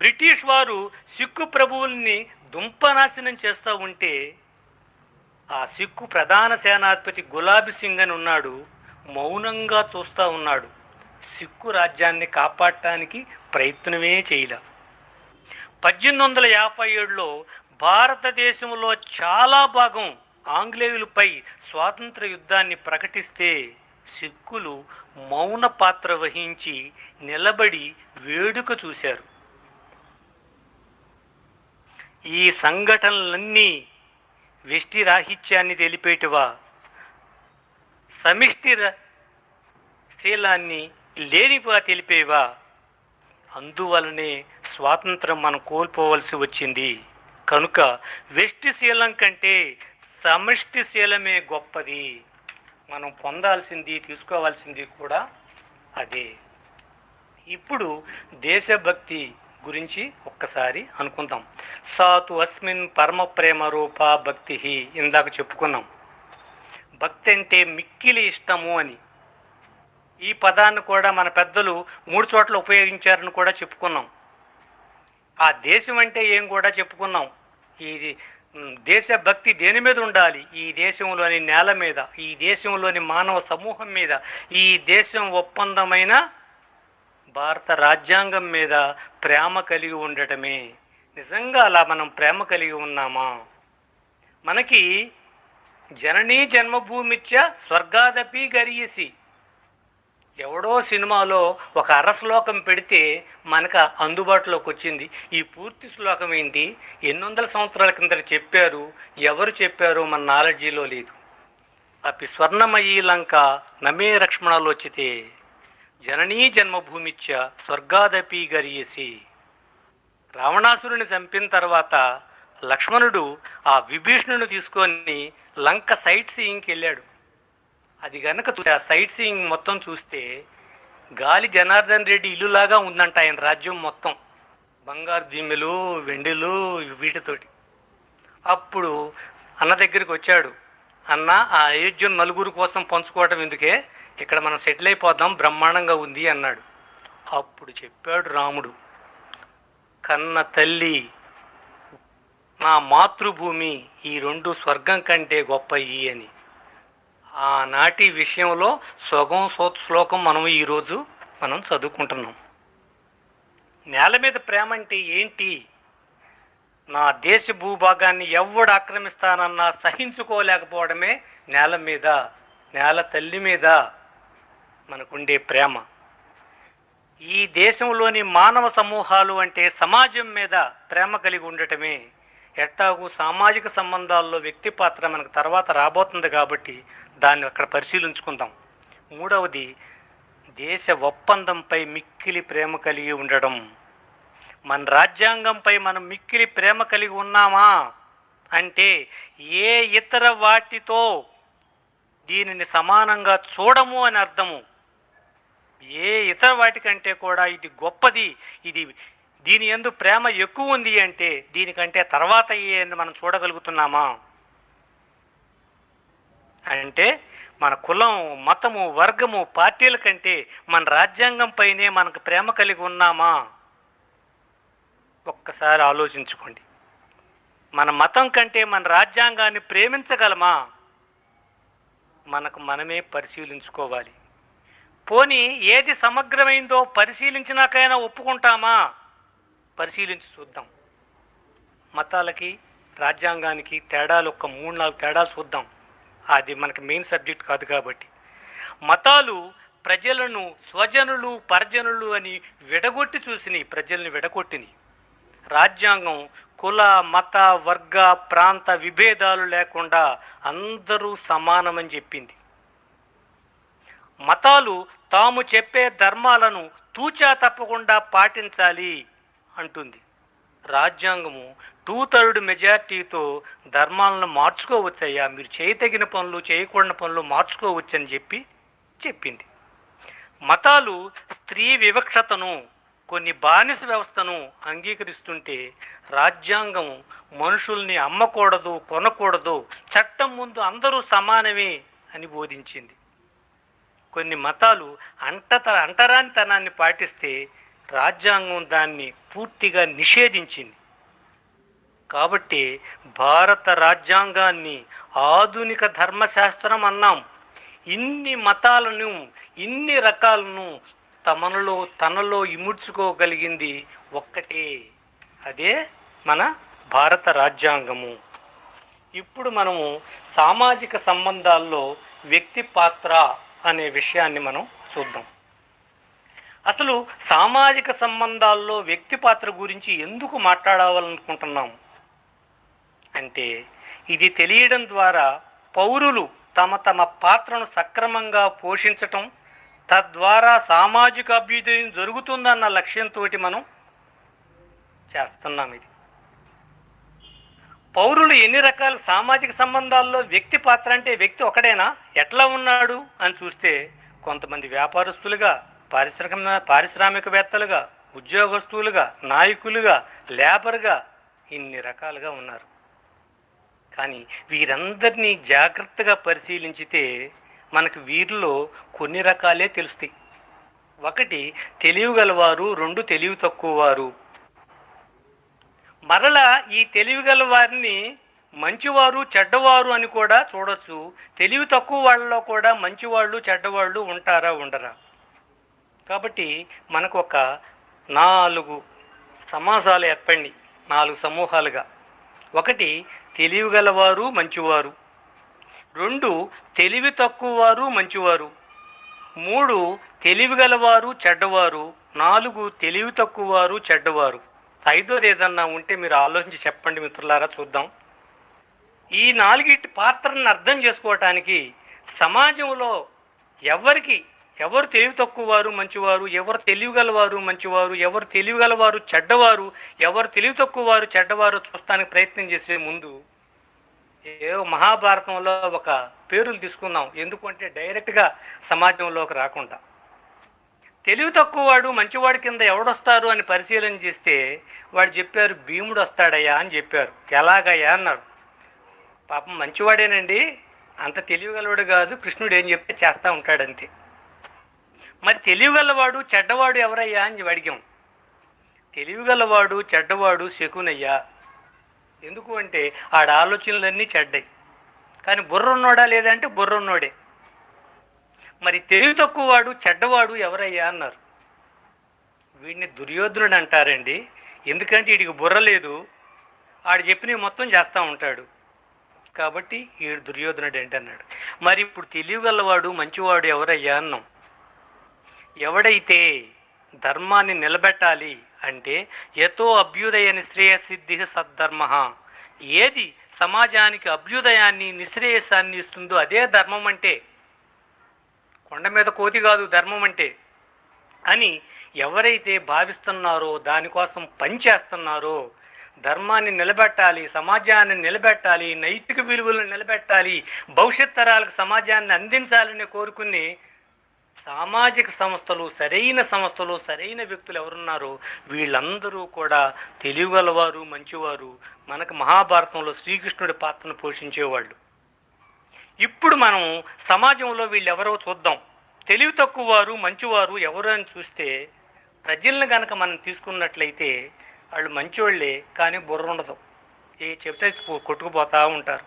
బ్రిటిష్ వారు సిక్కు ప్రభువుల్ని దుంపనాశనం చేస్తూ ఉంటే ఆ సిక్కు ప్రధాన సేనాధిపతి గులాబీ సింగ్ అని ఉన్నాడు, మౌనంగా చూస్తూ ఉన్నాడు. సిక్కు రాజ్యాన్ని కాపాడటానికి ప్రయత్నమే చేయలే. 1857లో భారతదేశంలో చాలా భాగం ఆంగ్లేయులపై స్వాతంత్ర యుద్ధాన్ని ప్రకటిస్తే సిక్కులు మౌన పాత్ర వహించి నిలబడి వేడుక చూశారు. ఈ సంఘటనలన్నీ వెష్టి రాహిత్యాన్ని తెలిపేటివా, సమిష్టి శీలాన్ని లేనివా తెలిపేవా? అందువలనే స్వాతంత్రం మనం కోల్పోవలసి వచ్చింది. కనుక వెష్టి శీలం కంటే సమిష్టి శీలమే గొప్పది. మనం పొందాల్సింది, తీసుకోవాల్సింది కూడా అదే. ఇప్పుడు దేశభక్తి గురించి ఒక్కసారి అనుకుందాం. సాతు అస్మిన్ పరమ ప్రేమ రూప భక్తి, ఇందాక చెప్పుకున్నాం. భక్తి అంటే మిక్కిలి ఇష్టము అని. ఈ పదాన్ని కూడా మన పెద్దలు 3 చోట్ల ఉపయోగించారని కూడా చెప్పుకున్నాం. ఆ దేశం అంటే ఏం కూడా చెప్పుకున్నాం. ఈ దేశభక్తి దేని మీద ఉండాలి? ఈ దేశంలోని నేల మీద, ఈ దేశంలోని మానవ సమూహం మీద, ఈ దేశం ఒప్పందమైన భారత రాజ్యాంగం మీద ప్రేమ కలిగి ఉండటమే. నిజంగా అలా మనం ప్రేమ కలిగి ఉన్నామా? మనకి జననీ జన్మభూమిచ్చ స్వర్గాదపి గరీయసి, ఎవడో సినిమాలో ఒక అర శ్లోకం పెడితే మనకు అందుబాటులోకి వచ్చింది. ఈ పూర్తి శ్లోకం ఏంటి, 800 సంవత్సరాల కింద చెప్పారు, ఎవరు చెప్పారో మన నాలెడ్జీలో లేదు. అపి స్వర్ణమయీ లంక నమే లక్ష్మణలోచితే జననీ జన్మభూమిచ్చ స్వర్గాదపి గరీయసి. రావణాసురుని చంపిన తర్వాత లక్ష్మణుడు ఆ విభీషణుని తీసుకొని లంక సైట్ సీయింగ్కి వెళ్ళాడు. అది కనుక ఆ సైట్ సీయింగ్ మొత్తం చూస్తే గాలి జనార్దన్ రెడ్డి ఇల్లులాగా ఉందంట ఆయన రాజ్యం మొత్తం, బంగారు దిమ్మెలు, వెండిలు, వీటితోటి. అప్పుడు అన్న దగ్గరికి వచ్చాడు. అన్న, ఆ అయోధ్యను నలుగురు కోసం పంచుకోవటం ఎందుకే, ఇక్కడ మనం సెటిల్ అయిపోదాం, బ్రహ్మాండంగా ఉంది అన్నాడు. అప్పుడు చెప్పాడు రాముడు, కన్న తల్లి, నా మాతృభూమి, ఈ 2 స్వర్గం కంటే గొప్పయి అని. ఆనాటి విషయంలో సగం శ్లోకం ఈరోజు మనం చదువుకుంటున్నాం. నేల మీద ప్రేమ అంటే ఏంటి? నా దేశ భూభాగాన్ని ఎవడు ఆక్రమిస్తానన్నా సహించుకోలేకపోవడమే నేల మీద, నేల తల్లి మీద మనకుండే ప్రేమ. ఈ దేశంలోని మానవ సమూహాలు అంటే సమాజం మీద ప్రేమ కలిగి ఉండటమే. ఎట్టాగు సామాజిక సంబంధాల్లో వ్యక్తి పాత్ర మనకు తర్వాత రాబోతుంది కాబట్టి దాన్ని అక్కడ పరిశీలించుకుందాం. మూడవది, దేశ ఒప్పందంపై మిక్కిలి ప్రేమ కలిగి ఉండడం. మన రాజ్యాంగంపై మనం మిక్కిలి ప్రేమ కలిగి ఉన్నామా అంటే ఏ ఇతర వాటితో దీనిని సమానంగా చూడము అని అర్థము. ఏ ఇతర వాటికంటే కూడా ఇది గొప్పది, దీని యందు ప్రేమ ఎక్కువ ఉంది అంటే దీనికంటే తర్వాత అని మనం చూడగలుగుతున్నామా అంటే మన కులం, మతము, వర్గము, పార్టీల కంటే మన రాజ్యాంగం పైనే మనకు ప్రేమ కలిగి ఉన్నామా? ఒక్కసారి ఆలోచించుకోండి. మన మతం కంటే మన రాజ్యాంగాన్ని ప్రేమించగలమా? మనకు మనమే పరిశీలించుకోవాలి. పోనీ ఏది సమగ్రమైందో పరిశీలించినాకైనా ఒప్పుకుంటామా? పరిశీలించి చూద్దాం. మతాలకి రాజ్యాంగానికి తేడాలు, ఒక 3-4 తేడాలు చూద్దాం. అది మనకి మెయిన్ సబ్జెక్ట్ కాదు కాబట్టి. మతాలు ప్రజలను స్వజనులు పరజనులు అని విడగొట్టి చూసినాయి, ప్రజల్ని విడగొట్టినాయి. రాజ్యాంగం కుల మత వర్గ ప్రాంత విభేదాలు లేకుండా అందరూ సమానమని చెప్పింది. మతాలు తాము చెప్పే ధర్మాలను తూచా తప్పకుండా పాటించాలి అంటుంది. రాజ్యాంగము 2/3 మెజార్టీతో ధర్మాలను మార్చుకోవచ్చయ్యా, మీరు చేయతగిన పనులు చేయకూడని పనులు మార్చుకోవచ్చని చెప్పింది. మతాలు స్త్రీ వివక్షతను కొన్ని బానిస వ్యవస్థను అంగీకరిస్తుంటే రాజ్యాంగం మనుషుల్ని అమ్మకూడదు కొనకూడదు, చట్టం ముందు అందరూ సమానమే అని బోధించింది. కొన్ని మతాలు అంటరానితనాన్ని పాటిస్తే రాజ్యాంగం దాన్ని పూర్తిగా నిషేధించింది. కాబట్టి భారత రాజ్యాంగాన్ని ఆధునిక ధర్మశాస్త్రం అన్నాం. ఇన్ని మతాలను ఇన్ని రకాలను తనలో ఇముడ్చుకోగలిగింది ఒక్కటే, అదే మన భారత రాజ్యాంగము. ఇప్పుడు మనము సామాజిక సంబంధాల్లో వ్యక్తి పాత్ర అనే విషయాన్ని మనం చూద్దాం. అసలు సామాజిక సంబంధాల్లో వ్యక్తి పాత్ర గురించి ఎందుకు మాట్లాడాలనుకుంటున్నాం అంటే, ఇది తెలియడం ద్వారా పౌరులు తమ పాత్రను సక్రమంగా పోషించటం, తద్వారా సామాజిక అభ్యుదయం జరుగుతుందన్న లక్ష్యంతో మనం చేస్తున్నాం. ఇది పౌరులు ఎన్ని రకాల సామాజిక సంబంధాల్లో వ్యక్తి పాత్ర అంటే వ్యక్తి ఒకడేనా, ఎట్లా ఉన్నాడు అని చూస్తే కొంతమంది వ్యాపారస్తులుగా, పారిశ్రామికవేత్తలుగా, ఉద్యోగస్తులుగా, నాయకులుగా, లేబర్గా ఇన్ని రకాలుగా ఉన్నారు. కానీ వీరందరినీ జాగ్రత్తగా పరిశీలించితే మనకు వీరిలో కొన్ని రకాలే తెలుస్తాయి. ఒకటి తెలివిగలవారు, రెండు తెలివి తక్కువ వారు. మరలా ఈ తెలివిగల వారిని మంచివారు చెడ్డవారు అని కూడా చూడొచ్చు. తెలివి తక్కువ వాళ్ళలో కూడా మంచివాళ్ళు చెడ్డవాళ్ళు ఉంటారా ఉండరా? కాబట్టి మనకు ఒక 4 సమాసాలు ఏర్పడి 4 సమూహాలుగా. ఒకటి తెలివిగలవారు మంచివారు, 2 తెలివి తక్కువ వారు మంచివారు, 3 తెలివిగలవారు చెడ్డవారు, 4 తెలివి తక్కువ వారు చెడ్డవారు. 5వది ఏదన్నా ఉంటే మీరు ఆలోచించి చెప్పండి మిత్రులారా, చూద్దాం. ఈ 4 పాత్రలను అర్థం చేసుకోవటానికి సమాజంలో ఎవరు తెలివి తక్కువ వారు మంచివారు, ఎవరు తెలివిగలవారు మంచివారు, ఎవరు తెలివిగలవారు చెడ్డవారు, ఎవరు తెలివి తక్కువ వారు చెడ్డవారు చూస్తానికి ప్రయత్నం చేసే ముందు మహాభారతంలో ఒక పేర్లు తీసుకుందాం. ఎందుకంటే డైరెక్ట్గా సమాజంలోకి రాకుండా. తెలివి తక్కువ వాడు మంచివాడి కింద ఎవడొస్తారు అని పరిశీలన చేస్తే వాడు చెప్పారు భీముడు వస్తాడయ్యా అని చెప్పారు. ఎలాగయ్యా అన్నారు. పాపం మంచివాడేనండి, అంత తెలివిగలవాడు కాదు, కృష్ణుడు ఏం చెప్తే చేస్తూ ఉంటాడంతే. మరి తెలివిగలవాడు చెడ్డవాడు ఎవరయ్యా అని అడిగాం. తెలివిగలవాడు చెడ్డవాడు శకునయ్యా. ఎందుకు అంటే ఆడ ఆలోచనలన్నీ చెడ్డాయి, కానీ బుర్ర ఉన్నోడా లేదంటే బుర్ర ఉన్నోడే. మరి తెలివి తక్కువ వాడు చెడ్డవాడు ఎవరయ్యా అన్నారు. వీడిని దుర్యోధనుడు అంటారండి, ఎందుకంటే వీడికి బుర్ర లేదు, ఆడు చెప్పినవి మొత్తం చేస్తూ ఉంటాడు, కాబట్టి వీడు దుర్యోధనుడు ఏంటి అన్నాడు. మరి ఇప్పుడు తెలివిగలవాడు మంచివాడు ఎవరయ్యా అన్నాం. ఎవడైతే ధర్మాన్ని నిలబెట్టాలి అంటే యతో అభ్యుదయ నిశ్రేయసిద్ధి సద్ధర్మ, ఏది సమాజానికి అభ్యుదయాన్ని నిశ్రేయసాన్ని ఇస్తుందో అదే ధర్మం అంటే. కొండ మీద కోతి కాదు ధర్మం అంటే అని ఎవరైతే భావిస్తున్నారో, దానికోసం పనిచేస్తున్నారో, ధర్మాన్ని నిలబెట్టాలి, సమాజాన్ని నిలబెట్టాలి, నైతిక విలువలను నిలబెట్టాలి, భవిష్యత్ తరాలకు సమాజాన్ని అందించాలని కోరుకుని సామాజిక సంస్థలు, సరైన వ్యక్తులు ఎవరున్నారో వీళ్ళందరూ కూడా తెలివిగలవారు మంచివారు. మనకు మహాభారతంలో శ్రీకృష్ణుడి పాత్రను పోషించేవాళ్ళు. ఇప్పుడు మనం సమాజంలో వీళ్ళెవరో చూద్దాం. తెలివి తక్కువ వారు మంచివారు ఎవరు అని చూస్తే ప్రజలను కనుక మనం తీసుకున్నట్లయితే వాళ్ళు మంచివాళ్ళే, కానీ బుర్ర ఉండదు, ఏ చెప్తే కొట్టుకుపోతూ ఉంటారు.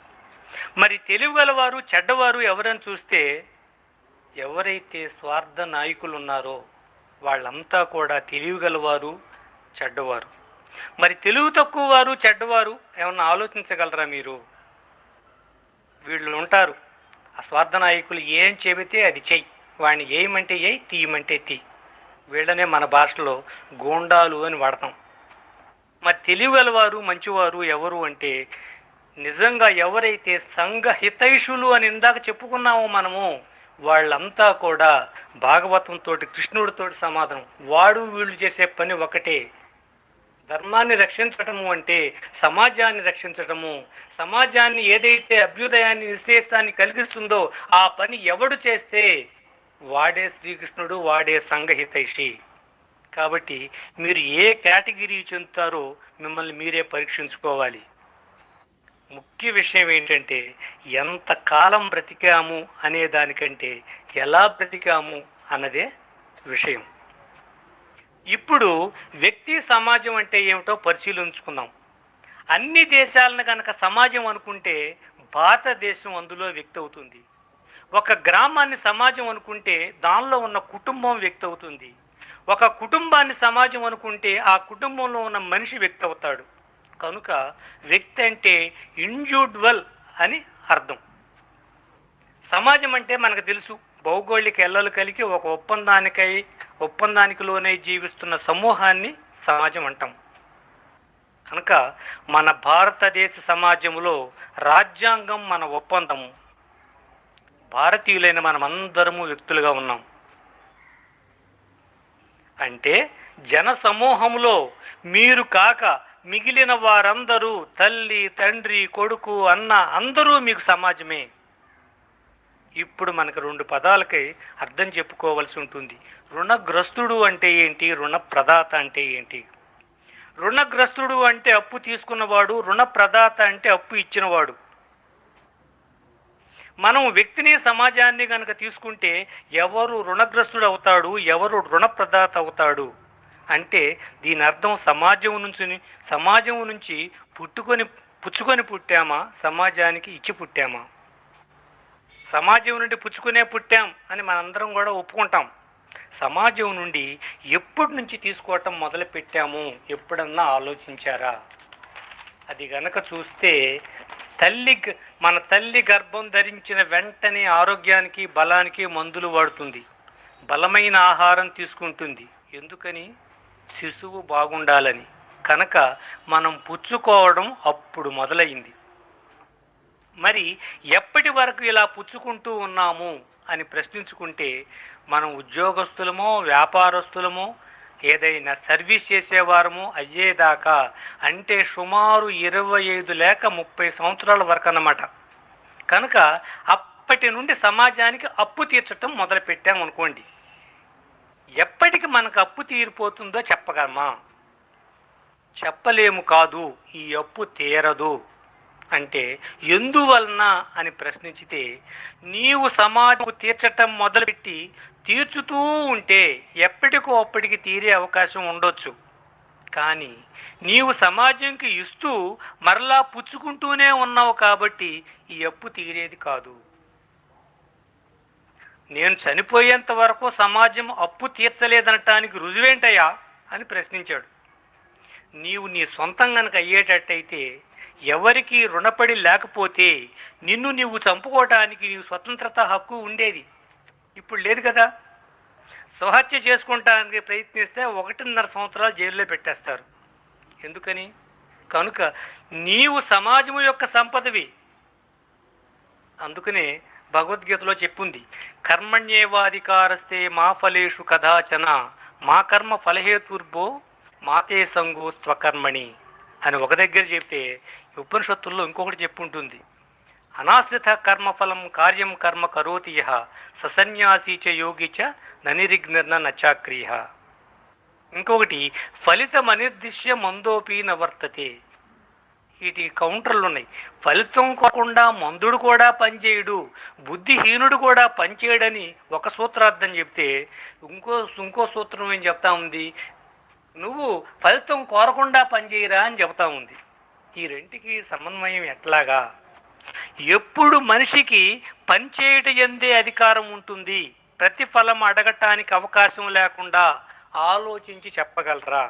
మరి తెలివిగలవారు చెడ్డవారు ఎవరని చూస్తే ఎవరైతే స్వార్థ నాయకులు ఉన్నారో వాళ్ళంతా కూడా తెలివిగలవారు చెడ్డవారు. మరి తెలివి తక్కువ వారు చెడ్డవారు ఏమన్నా ఆలోచించగలరా మీరు? వీళ్ళు ఉంటారు ఆ స్వార్థ నాయకులు ఏం చెబితే అది చెయ్యి, వాడిని ఏయమంటే ఏయ్, తీయమంటే తీ. వీళ్ళనే మన భాషలో గూండాలు అని వాడతాం. మరి తెలివిగలవారు మంచివారు ఎవరు అంటే నిజంగా ఎవరైతే సంఘ హితైషులు అని ఇందాక చెప్పుకున్నామో మనము, వాళ్ళంతా కూడా భాగవతంతో కృష్ణుడితో సమాధానం. వాడు వీళ్ళు చేసే పని ఒకటే. ధర్మాన్ని రక్షించటము అంటే సమాజాన్ని రక్షించటము. సమాజాన్ని ఏదైతే అభ్యుదయాన్ని విశేషాన్ని కలిగిస్తుందో ఆ పని ఎవడు చేస్తే వాడే శ్రీకృష్ణుడు, వాడే సంఘహితైషి. కాబట్టి మీరు ఏ కేటగిరీ చెందుతారో మిమ్మల్ని మీరే పరీక్షించుకోవాలి. ముఖ్య విషయం ఏంటంటే ఎంత కాలం బ్రతికాము అనే దానికంటే ఎలా బ్రతికాము అన్నదే విషయం. ఇప్పుడు వ్యక్తి సమాజం అంటే ఏమిటో పరిశీలించుకుందాం. అన్ని దేశాలను కనుక సమాజం అనుకుంటే భారతదేశం అందులో వ్యక్తి అవుతుంది. ఒక గ్రామాన్ని సమాజం అనుకుంటే దానిలో ఉన్న కుటుంబం వ్యక్తి అవుతుంది. ఒక కుటుంబాన్ని సమాజం అనుకుంటే ఆ కుటుంబంలో ఉన్న మనిషి వ్యక్తి అవుతాడు. కనుక వ్యక్తి అంటే ఇండివిడ్యువల్ అని అర్థం. సమాజం అంటే మనకు తెలుసు, భౌగోళిక ఎల్లలు కలిగి ఒక ఒప్పందానికి లోనే జీవిస్తున్న సమూహాన్ని సమాజం అంటాం. కనుక మన భారతదేశ సమాజంలో రాజ్యాంగం మన ఒప్పందము. భారతీయులైన మనమందరము వ్యక్తులుగా ఉన్నాం. అంటే జన సమూహంలో మీరు కాక మిగిలిన వారందరూ తల్లి, తండ్రి, కొడుకు, అన్న అందరూ మీకు సమాజమే. ఇప్పుడు మనకు రెండు పదాలకి అర్థం చెప్పుకోవాల్సి ఉంటుంది. రుణగ్రస్తుడు అంటే ఏంటి, రుణ ప్రదాత అంటే ఏంటి? రుణగ్రస్తుడు అంటే అప్పు తీసుకున్నవాడు, రుణ ప్రదాత అంటే అప్పు ఇచ్చినవాడు. మనం వ్యక్తిని సమాజాన్ని కనుక తీసుకుంటే ఎవరు రుణగ్రస్తుడు అవుతాడు, ఎవరు రుణ ప్రదాత అవుతాడు అంటే దీని అర్థం సమాజం నుంచి పుచ్చుకొని పుట్టామా, సమాజానికి ఇచ్చి పుట్టామా? సమాజం నుండి పుచ్చుకునే పుట్టాం అని మనందరం కూడా ఒప్పుకుంటాం. సమాజం నుండి ఎప్పటి నుంచి తీసుకోవటం మొదలు పెట్టాము ఎప్పుడన్నా ఆలోచించారా? అది గనక చూస్తే మన తల్లి గర్భం ధరించిన వెంటనే ఆరోగ్యానికి బలానికి మందులు వాడుతుంది, బలమైన ఆహారం తీసుకుంటుంది. ఎందుకని? శిశువు బాగుండాలని. కనుక మనం పుచ్చుకోవడం అప్పుడు మొదలైంది. మరి ఎప్పటి వరకు ఇలా పుచ్చుకుంటూ ఉన్నాము అని ప్రశ్నించుకుంటే మనం ఉద్యోగస్తులమో వ్యాపారస్తులమో ఏదైనా సర్వీస్ చేసేవారము అయ్యేదాకా, అంటే సుమారు 25 లేక 30 సంవత్సరాల వరకు అన్నమాట. కనుక అప్పటి నుండి సమాజానికి అప్పు తీర్చటం మొదలు పెట్టామనుకోండి. ఎప్పటికి మనకు అప్పు తీరిపోతుందో చెప్పగలమా? చెప్పలేము. కాదు, ఈ అప్పు తీరదు అంటే ఎందువలన అని ప్రశ్నించితే, నీవు సమాజం తీర్చటం మొదలుపెట్టి తీర్చుతూ ఉంటే ఎప్పటికో అప్పటికి తీరే అవకాశం ఉండొచ్చు. కానీ నీవు సమాజంకి ఇస్తూ మరలా పుచ్చుకుంటూనే ఉన్నావు కాబట్టి ఈ అప్పు తీరేది కాదు. నేను చనిపోయేంత వరకు సమాజం అప్పు తీర్చలేదనటానికి రుజువేంటయ్యా అని ప్రశ్నించాడు. నీవు నీ సొంతం కనుక అయ్యేటట్టయితే, ఎవరికి రుణపడి లేకపోతే నిన్ను నీవు చంపుకోవటానికి నీవు స్వతంత్రత హక్కు ఉండేది. ఇప్పుడు లేదు కదా. స్వహత్య చేసుకుంటానికి ప్రయత్నిస్తే 1.5 సంవత్సరాలు జైల్లో పెట్టేస్తారు. ఎందుకని? కనుక నీవు సమాజము యొక్క సంపదవి. అందుకనే భగవద్గీతలో చెప్పుంది, కర్మణ్యేవాధికారస్తే మా ఫలేషు కదాచన మా కర్మ ఫలహేతుర్భో మాతే సంగో స్వకర్మణి అని ఒక దగ్గర చెప్తే, ఉపనిషత్తుల్లో ఇంకొకటి చెప్పుంటుంది, అనాశ్రిత కర్మఫలం కార్యం కర్మ కరోతి యః ససన్యాసీ చ యోగి చ ననిరిగ్నిర్న నచాక్రియ. ఇంకొకటి ఫలితం అనిర్దిశ్య మందోపి నవర్తతే. వీటి కౌంటర్లు ఉన్నాయి. ఫలితం కాకుండా మందుడు కూడా పనిచేయడు, బుద్ధిహీనుడు కూడా పనిచేయడని ఒక సూత్రార్థం చెప్తే, ఇంకో సూత్రం ఏం చెప్తా ఉంది, నువ్వు ఫలితం కోరకుండా పనిచేయరా అని చెబుతా ఉంది. ఈ రెంటికి సమన్వయం ఎట్లాగా? ఎప్పుడు మనిషికి పనిచేయట ఎందే అధికారం ఉంటుంది, ప్రతిఫలం అడగటానికి అవకాశం లేకుండా ఆలోచించి చెప్పగలరా?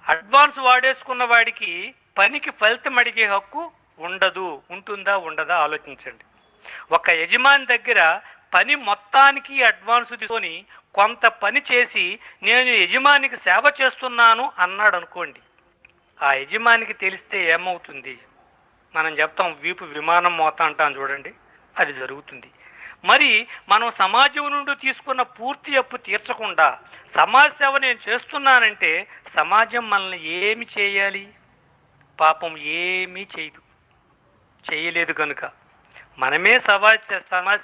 అడ్వాన్స్ వాడేసుకున్న వాడికి పనికి ఫలితం అడిగే హక్కు ఉండదు. ఉంటుందా ఉండదా ఆలోచించండి. ఒక యజమాని దగ్గర పని మొత్తానికి అడ్వాన్స్ తీసుకొని కొంత పని చేసి నేను యజమానికి సేవ చేస్తున్నాను అన్నాడు అనుకోండి, ఆ యజమానికి తెలిస్తే ఏమవుతుంది? మనం చెప్తాం వీపు విమానం మోత అంటాం చూడండి, అది జరుగుతుంది. మరి మనం సమాజం నుండి తీసుకున్న పూర్తి అప్పు తీర్చకుండా సమాజ సేవ నేను చేస్తున్నానంటే సమాజం మనల్ని ఏమి చేయాలి? పాపం ఏమీ చేయలేదు కనుక మనమే సమాజ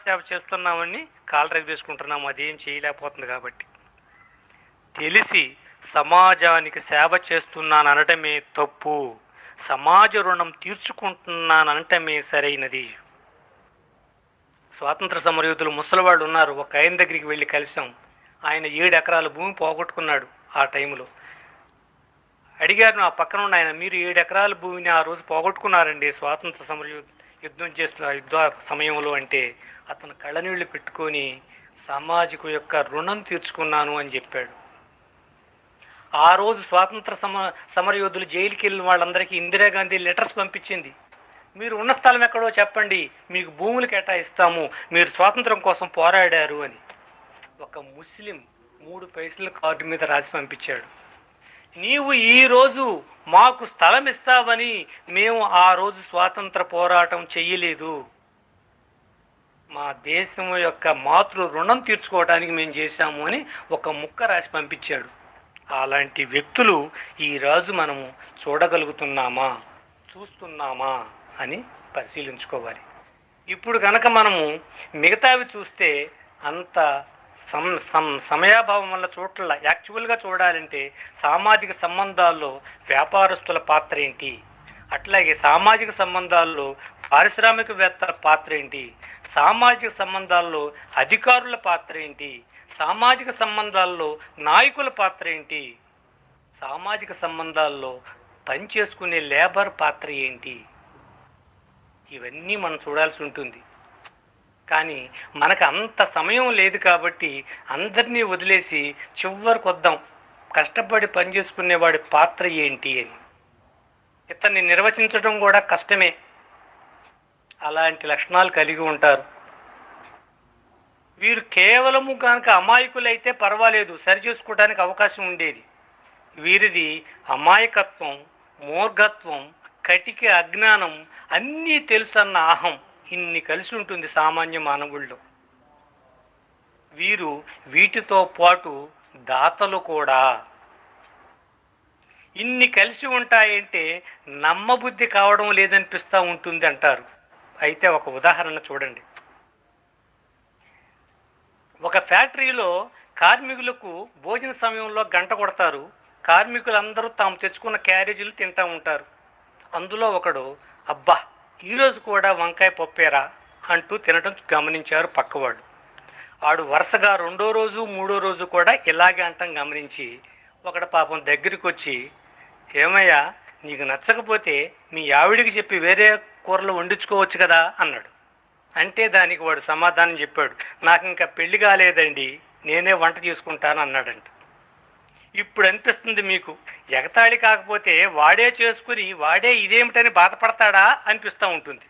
సేవ చేస్తున్నామని కాలరగ వేసుకుంటున్నాము, అదేం చేయలేకపోతుంది. కాబట్టి తెలిసి సమాజానికి సేవ చేస్తున్నాను అనటమే తప్పు, సమాజ రుణం తీర్చుకుంటున్నాను అనటమే సరైనది. స్వాతంత్ర సమరయోధులు ముసలివాళ్ళు ఉన్నారు, ఒక ఆయన దగ్గరికి వెళ్ళి కలిసాం. ఆయన 7 ఎకరాల భూమి పోగొట్టుకున్నాడు. ఆ టైంలో అడిగారు నా పక్కన ఉన్న ఆయన, మీరు 7 ఎకరాల భూమిని ఆ రోజు పోగొట్టుకున్నారండి స్వాతంత్ర యుద్ధం చేస్తున్న యుద్ధ సమయంలో అంటే, అతను కళ్ళనీళ్లు పెట్టుకొని సామాజిక యొక్క రుణం తీర్చుకున్నాను అని చెప్పాడు. ఆ రోజు స్వాతంత్ర సమరయోధులు జైలుకి వెళ్ళిన వాళ్ళందరికీ ఇందిరాగాంధీ లెటర్స్ పంపించింది. మీరు ఉన్న స్థలం ఎక్కడో చెప్పండి, మీకు భూములు కేటాయిస్తాము, మీరు స్వాతంత్రం కోసం పోరాడారు అని. ఒక ముస్లిం 3 పైసల కార్డు మీద రాసి పంపించాడు. నీవు ఈరోజు మాకు స్థలం ఇస్తావని మేము ఆ రోజు స్వాతంత్ర పోరాటం చెయ్యలేదు, మా దేశం యొక్క మాతృ రుణం తీర్చుకోవడానికి మేము చేశాము అని ఒక ముక్క రాసి పంపించాడు. అలాంటి వ్యక్తులు ఈరోజు మనము చూడగలుగుతున్నామా, చూస్తున్నామా అని పరిశీలించుకోవాలి. ఇప్పుడు కనుక మనము మిగతావి చూస్తే అంత సమయాభావం వల్ల చూడట్ల. యాక్చువల్గా చూడాలంటే సామాజిక సంబంధాల్లో వ్యాపారస్తుల పాత్ర ఏంటి, అట్లాగే సామాజిక సంబంధాల్లో పారిశ్రామికవేత్తల పాత్ర ఏంటి, సామాజిక సంబంధాల్లో అధికారుల పాత్ర ఏంటి, సామాజిక సంబంధాల్లో నాయకుల పాత్ర ఏంటి, సామాజిక సంబంధాల్లో పనిచేసుకునే లేబర్ పాత్ర ఏంటి, ఇవన్నీ మనం చూడాల్సి ఉంటుంది. కానీ మనకు అంత సమయం లేదు కాబట్టి అందరినీ వదిలేసి చివరికి వద్దాం, కష్టపడి పనిచేసుకునేవాడి పాత్ర ఏంటి అని. ఇతన్ని నిర్వచించడం కూడా కష్టమే. అలాంటి లక్షణాలు కలిగి ఉంటారు వీరు. కేవలము కనుక అమాయకులైతే పర్వాలేదు, సరి చేసుకోవడానికి అవకాశం ఉండేది. వీరిది అమాయకత్వం, మూర్ఘత్వం, కటిక అజ్ఞానం, అన్నీ తెలుసన్న అహం, ఇన్ని కలిసి ఉంటుంది సామాన్య మానవుల్లో. వీరు వీటితో పాటు దాతలు కూడా. ఇన్ని కలిసి ఉంటాయంటే నమ్మబుద్ధి కావడం లేదనిపిస్తూ ఉంటుంది అంటారు. అయితే ఒక ఉదాహరణ చూడండి. ఒక ఫ్యాక్టరీలో కార్మికులకు భోజన సమయంలో గంట కొడతారు. కార్మికులందరూ తాము తెచ్చుకున్న క్యారేజీలు తింటూ ఉంటారు. అందులో ఒకడు, అబ్బా ఈరోజు కూడా వంకాయ పప్పేరా అంటూ తినడం గమనించారు పక్కవాడు. ఆడు వరుసగా 2వ రోజు 3వ రోజు కూడా ఇలాగే అంటాం గమనించి ఒకడు పాపం దగ్గరికి వచ్చి, ఏమయ్యా నీకు నచ్చకపోతే మీ ఆవిడికి చెప్పి వేరే కూరలు వండించుకోవచ్చు కదా అన్నాడు. అంటే దానికి వాడు సమాధానం చెప్పాడు, నాకు ఇంకా పెళ్లి కాలేదండి, నేనే వంట చేసుకుంటాను అన్నాడంట. ఇప్పుడు అనిపిస్తుంది మీకు, ఎగతాళి కాకపోతే వాడే చేసుకుని వాడే ఇదేమిటని బాధపడతాడా అనిపిస్తూ ఉంటుంది.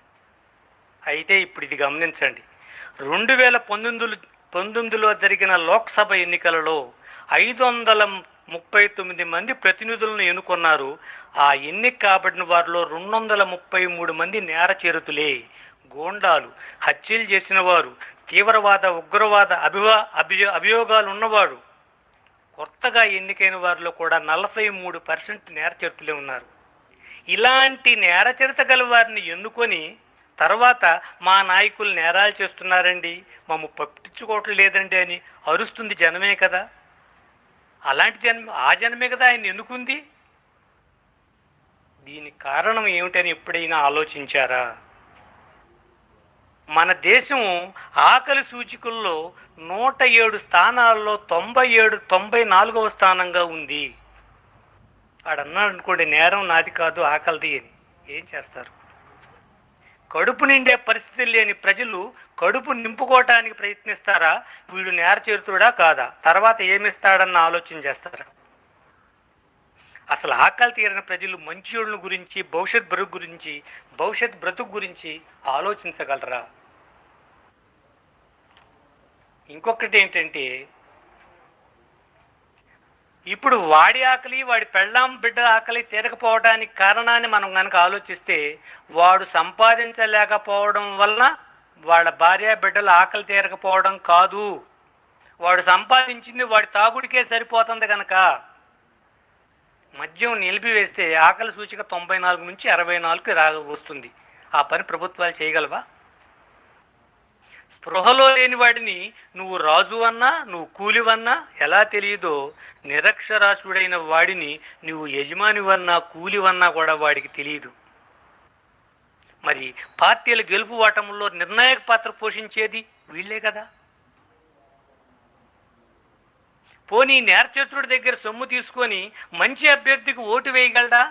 అయితే ఇప్పుడు ఇది గమనించండి. 2019లో జరిగిన లోక్సభ ఎన్నికలలో 539 మంది ప్రతినిధులను ఎన్నుకున్నారు. ఆ ఎన్నిక కాబడిన వారిలో 233 మంది నేరచరితులే, గోండాలు, హత్యలు చేసిన వారు, తీవ్రవాద ఉగ్రవాద అభియోగాలు ఉన్నవారు. కొత్తగా ఎన్నికైన వారిలో కూడా 43% నేరచరితులే ఉన్నారు. ఇలాంటి నేరచరిత గల వారిని ఎన్నుకొని తర్వాత మా నాయకులు నేరాలు చేస్తున్నారండి, మమ్మ పట్టించుకోవటం లేదండి అని అరుస్తుంది జనమే కదా. అలాంటి ఆ జనమే కదా ఆయన ఎన్నుకుంది. దీనికి కారణం ఏమిటని ఎప్పుడైనా ఆలోచించారా? మన దేశం ఆకలి సూచికల్లో 107 స్థానాల్లో 94వ స్థానంగా ఉంది. ఆడన్నాడు అనుకోండి, నేరం నాది కాదు ఆకలిది అని. ఏం చేస్తారు? కడుపు నిండే పరిస్థితి లేని ప్రజలు కడుపు నింపుకోవటానికి ప్రయత్నిస్తారా? వీడు నేరచరితుడా కాదా, తర్వాత ఏమిస్తాడన్న ఆలోచన చేస్తారా? అసలు ఆకలి తీరిన ప్రజలు మంచిళ్ళ గురించి, భవిష్యత్ బ్రతుకు గురించి ఆలోచించగలరా? ఇంకొకటి ఏంటంటే, ఇప్పుడు వాడి ఆకలి, వాడి పెళ్ళాం బిడ్డ ఆకలి తీరకపోవడానికి కారణాన్ని మనం కనుక ఆలోచిస్తే, వాడు సంపాదించలేకపోవడం వలన వాళ్ళ భార్య బిడ్డల ఆకలి తీరకపోవడం కాదు. వాడు సంపాదించింది వాడి తాగుడికే సరిపోతుంది కనుక. మద్యం నిలిపివేస్తే ఆకలి సూచిక 94 నుంచి 64కి వస్తుంది. ఆ పని ప్రభుత్వాలు చేయగలవా? స్పృహలో లేని వాడిని నువ్వు రాజు అన్నా, నువ్వు కూలివన్నా ఎలా తెలియదో, నిరక్షరాస్యుడైన వాడిని నువ్వు యజమానివన్నా, కూలివన్నా కూడా వాడికి తెలియదు. మరి పార్టీల గెలుపు ఓటముల్లో నిర్ణాయక పాత్ర పోషించేది వీళ్ళే కదా. పోనీ నేరచతురుడి దగ్గర సొమ్ము తీసుకొని మంచి అభ్యర్థికి ఓటు వేయగలడా?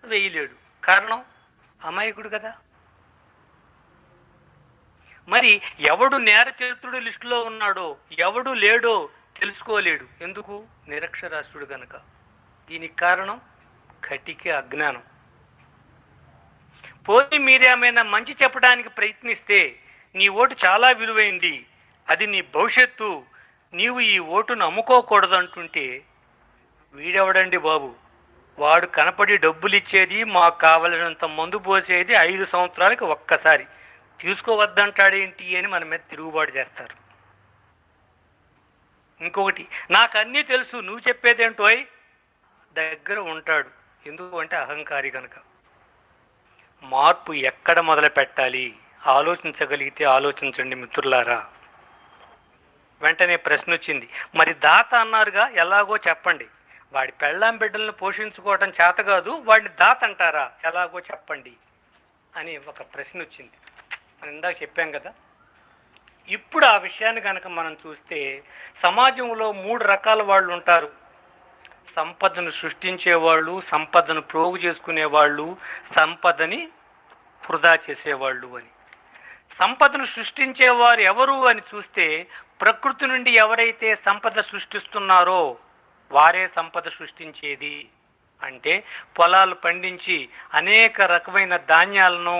వేయలేడు. కారణం అమాయకుడు కదా. మరి ఎవడు నేరచరిత్రుడు లిస్టులో ఉన్నాడో, ఎవడు లేడో తెలుసుకోలేడు. ఎందుకు? నిరక్షరాస్యుడు గనక. దీనికి కారణం కటిక అజ్ఞానం. పోనీ మీరేమైనా మంచి చెప్పడానికి ప్రయత్నిస్తే, నీ ఓటు చాలా విలువైంది, అది నీ భవిష్యత్తు, నీవు ఈ ఓటును అమ్ముకోకూడదు అంటుంటే, వీడెవడండి బాబు, వాడు కనపడి డబ్బులు ఇచ్చేది, మాకు కావలసినంత మందు పోసేది 5 సంవత్సరాలకి ఒక్కసారి, తీసుకోవద్దంటాడేంటి అని మన మీద తిరుగుబాటు చేస్తారు. ఇంకొకటి, నాకు అన్నీ తెలుసు, నువ్వు చెప్పేదేంటోయ్ దగ్గర ఉంటాడు. ఎందుకు అంటే అహంకారి కనుక. మార్పు ఎక్కడ మొదలు పెట్టాలి? ఆలోచించగలిగితే ఆలోచించండి మిత్రులారా. వెంటనే ప్రశ్న వచ్చింది, మరి దాత అన్నారుగా, ఎలాగో చెప్పండి. వాడి పెళ్ళాం బిడ్డలను పోషించుకోవటం చేత కాదు, వాడిని దాత అంటారా? ఎలాగో చెప్పండి అని ఒక ప్రశ్న వచ్చింది. మనం ఇందాక చెప్పాం కదా. ఇప్పుడు ఆ విషయాన్ని కనుక మనం చూస్తే, సమాజంలో 3 రకాల వాళ్ళు ఉంటారు. సంపదను సృష్టించేవాళ్ళు, సంపదను ప్రోగు చేసుకునేవాళ్ళు, సంపదని వృధా చేసేవాళ్ళు అని. సంపదను సృష్టించేవారు ఎవరు అని చూస్తే, ప్రకృతి నుండి ఎవరైతే సంపద సృష్టిస్తున్నారో వారే సంపద సృష్టించేది. అంటే పొలాలు పండించి అనేక రకమైన ధాన్యాలను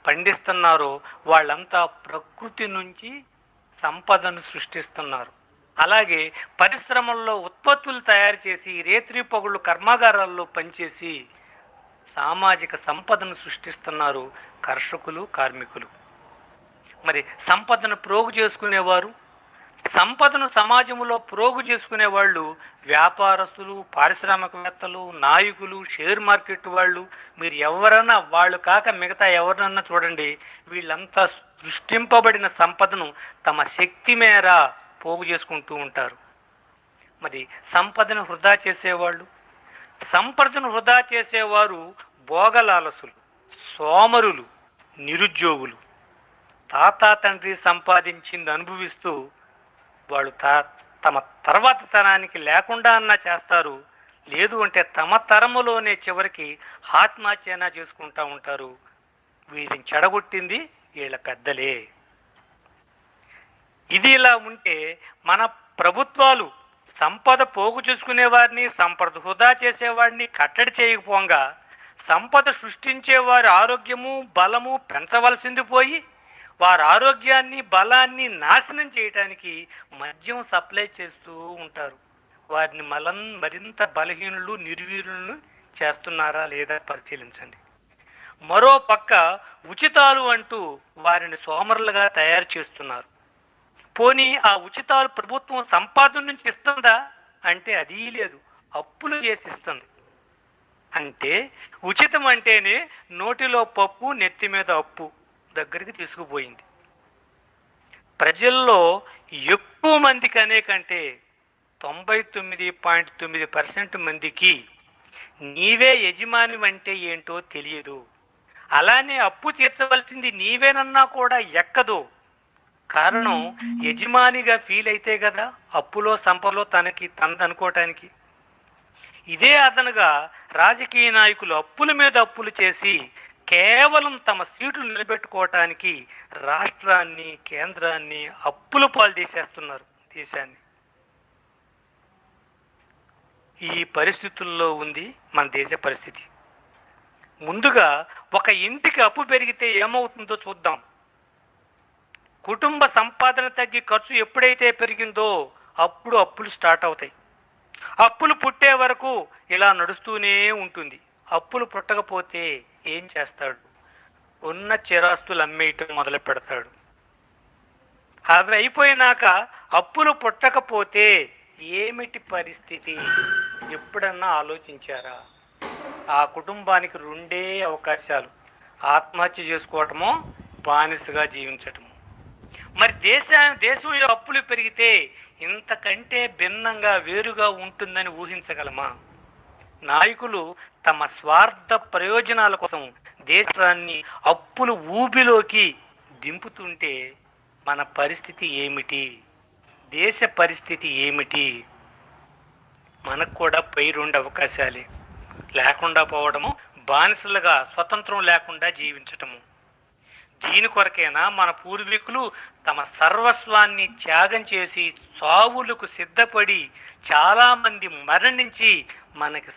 పండిస్తున్నారో వాళ్ళంతా ప్రకృతి నుంచి సంపదను సృష్టిస్తున్నారు. అలాగే పరిశ్రమల్లో ఉత్పత్తులు తయారు చేసి, రేత్రి పగుళ్ళు కర్మాగారాల్లో పనిచేసి సామాజిక సంపదను సృష్టిస్తున్నారు కర్షకులు, కార్మికులు. మరి సంపదను ప్రోగు చేసుకునేవారు, సంపదను సమాజంలో ప్రోగు చేసుకునే వాళ్ళు వ్యాపారస్తులు, పారిశ్రామికవేత్తలు, నాయకులు, షేర్ మార్కెట్ వాళ్ళు. మీరు ఎవరన్నా, వాళ్ళు కాక మిగతా ఎవరినన్నా చూడండి, వీళ్ళంతా సృష్టింపబడిన సంపదను తమ శక్తి మేర పోగు చేసుకుంటూ ఉంటారు. మరి సంపదను వృధా చేసేవాళ్ళు, సంపదను వృధా చేసేవారు భోగలాలసులు, సోమరులు, నిరుద్యోగులు. తాత తండ్రి సంపాదించింది అనుభవిస్తూ వాళ్ళు తమ తర్వాత తరానికి లేకుండా అన్నా చేస్తారు. లేదు అంటే తమ తరములోనే చివరికి ఆత్మహత్యనా చేసుకుంటూ ఉంటారు. వీళ్ళని చెడగొట్టింది వీళ్ళ పెద్దలే. ఇది ఇలా ఉంటే మన ప్రభుత్వాలు సంపద పోగు చేసుకునే వారిని, సంపద వృధా చేసేవాడిని కట్టడి చేయకపోగా, సంపద సృష్టించేవారి ఆరోగ్యము, బలము పెంచవలసింది పోయి వారి ఆరోగ్యాన్ని, బలాన్ని నాశనం చేయటానికి మద్యం సప్లై చేస్తూ ఉంటారు. వారిని మరింత బలహీనులు, నిర్వీర్యులను చేస్తున్నారా లేదా పరిశీలించండి. మరో పక్క ఉచితాలు అంటూ వారిని సోమరులుగా తయారు చేస్తున్నారు. పోనీ ఆ ఉచితాలు ప్రభుత్వం సంపాదన నుంచి ఇస్తుందా అంటే అది లేదు, అప్పులు చేసి ఇస్తుంది. అంటే ఉచితం అంటేనే నోటిలో పప్పు, నెత్తి మీద అప్పు దగ్గరికి తీసుకుపోయింది. ప్రజల్లో ఎక్కువ మందికి అనేకంటే 99.9% మందికి నీవే యజమాని అంటే ఏంటో తెలియదు. అలానే అప్పు తీర్చవలసింది నీవేనన్నా కూడా ఎక్కదు. కారణం యజమానిగా ఫీల్ అయితే కదా అప్పులో సంపలో తనదనుకోవటానికి. ఇదే అదనుగా రాజకీయ నాయకులు అప్పుల మీద అప్పులు చేసి కేవలం తమ సీట్లు నిలబెట్టుకోవటానికి రాష్ట్రాన్ని, కేంద్రాన్ని అప్పుల పాలు చేసేస్తున్నారు దేశాన్ని. ఈ పరిస్థితుల్లో ఉంది మన దేశ పరిస్థితి. ముందుగా ఒక ఇంటికి అప్పు పెరిగితే ఏమవుతుందో చూద్దాం. కుటుంబ సంపాదన తగ్గి ఖర్చు ఎప్పుడైతే పెరిగిందో అప్పుడు అప్పులు స్టార్ట్ అవుతాయి. అప్పులు పుట్టే వరకు ఇలా నడుస్తూనే ఉంటుంది. అప్పులు పుట్టకపోతే ఏం చేస్తాడు? ఉన్న చిరాస్తులు అమ్మేయటం మొదలు పెడతాడు. అవి అయిపోయినాక అప్పులు పుట్టకపోతే ఏమిటి పరిస్థితి? ఎప్పుడన్నా ఆలోచించారా? ఆ కుటుంబానికి రెండే అవకాశాలు: ఆత్మహత్య చేసుకోవటమో, బానిసగా జీవించటము. మరి దేశంలో అప్పులు పెరిగితే ఇంతకంటే భిన్నంగా వేరుగా ఉంటుందని ఊహించగలమా? నాయకులు తమ స్వార్థ ప్రయోజనాల కోసం దేశాన్ని అప్పులు ఊబిలోకి దింపుతుంటే మన పరిస్థితి ఏమిటి? దేశ పరిస్థితి ఏమిటి? మనకు కూడా పై రెండు అవకాశాలే: లేకుండా పోవడము, బానిసలుగా స్వతంత్రం లేకుండా జీవించటము. దీని కొరకైనా మన పూర్వీకులు తమ సర్వస్వాన్ని త్యాగం చేసి సావులకు సిద్ధపడి చాలా మంది మరణించి మనకి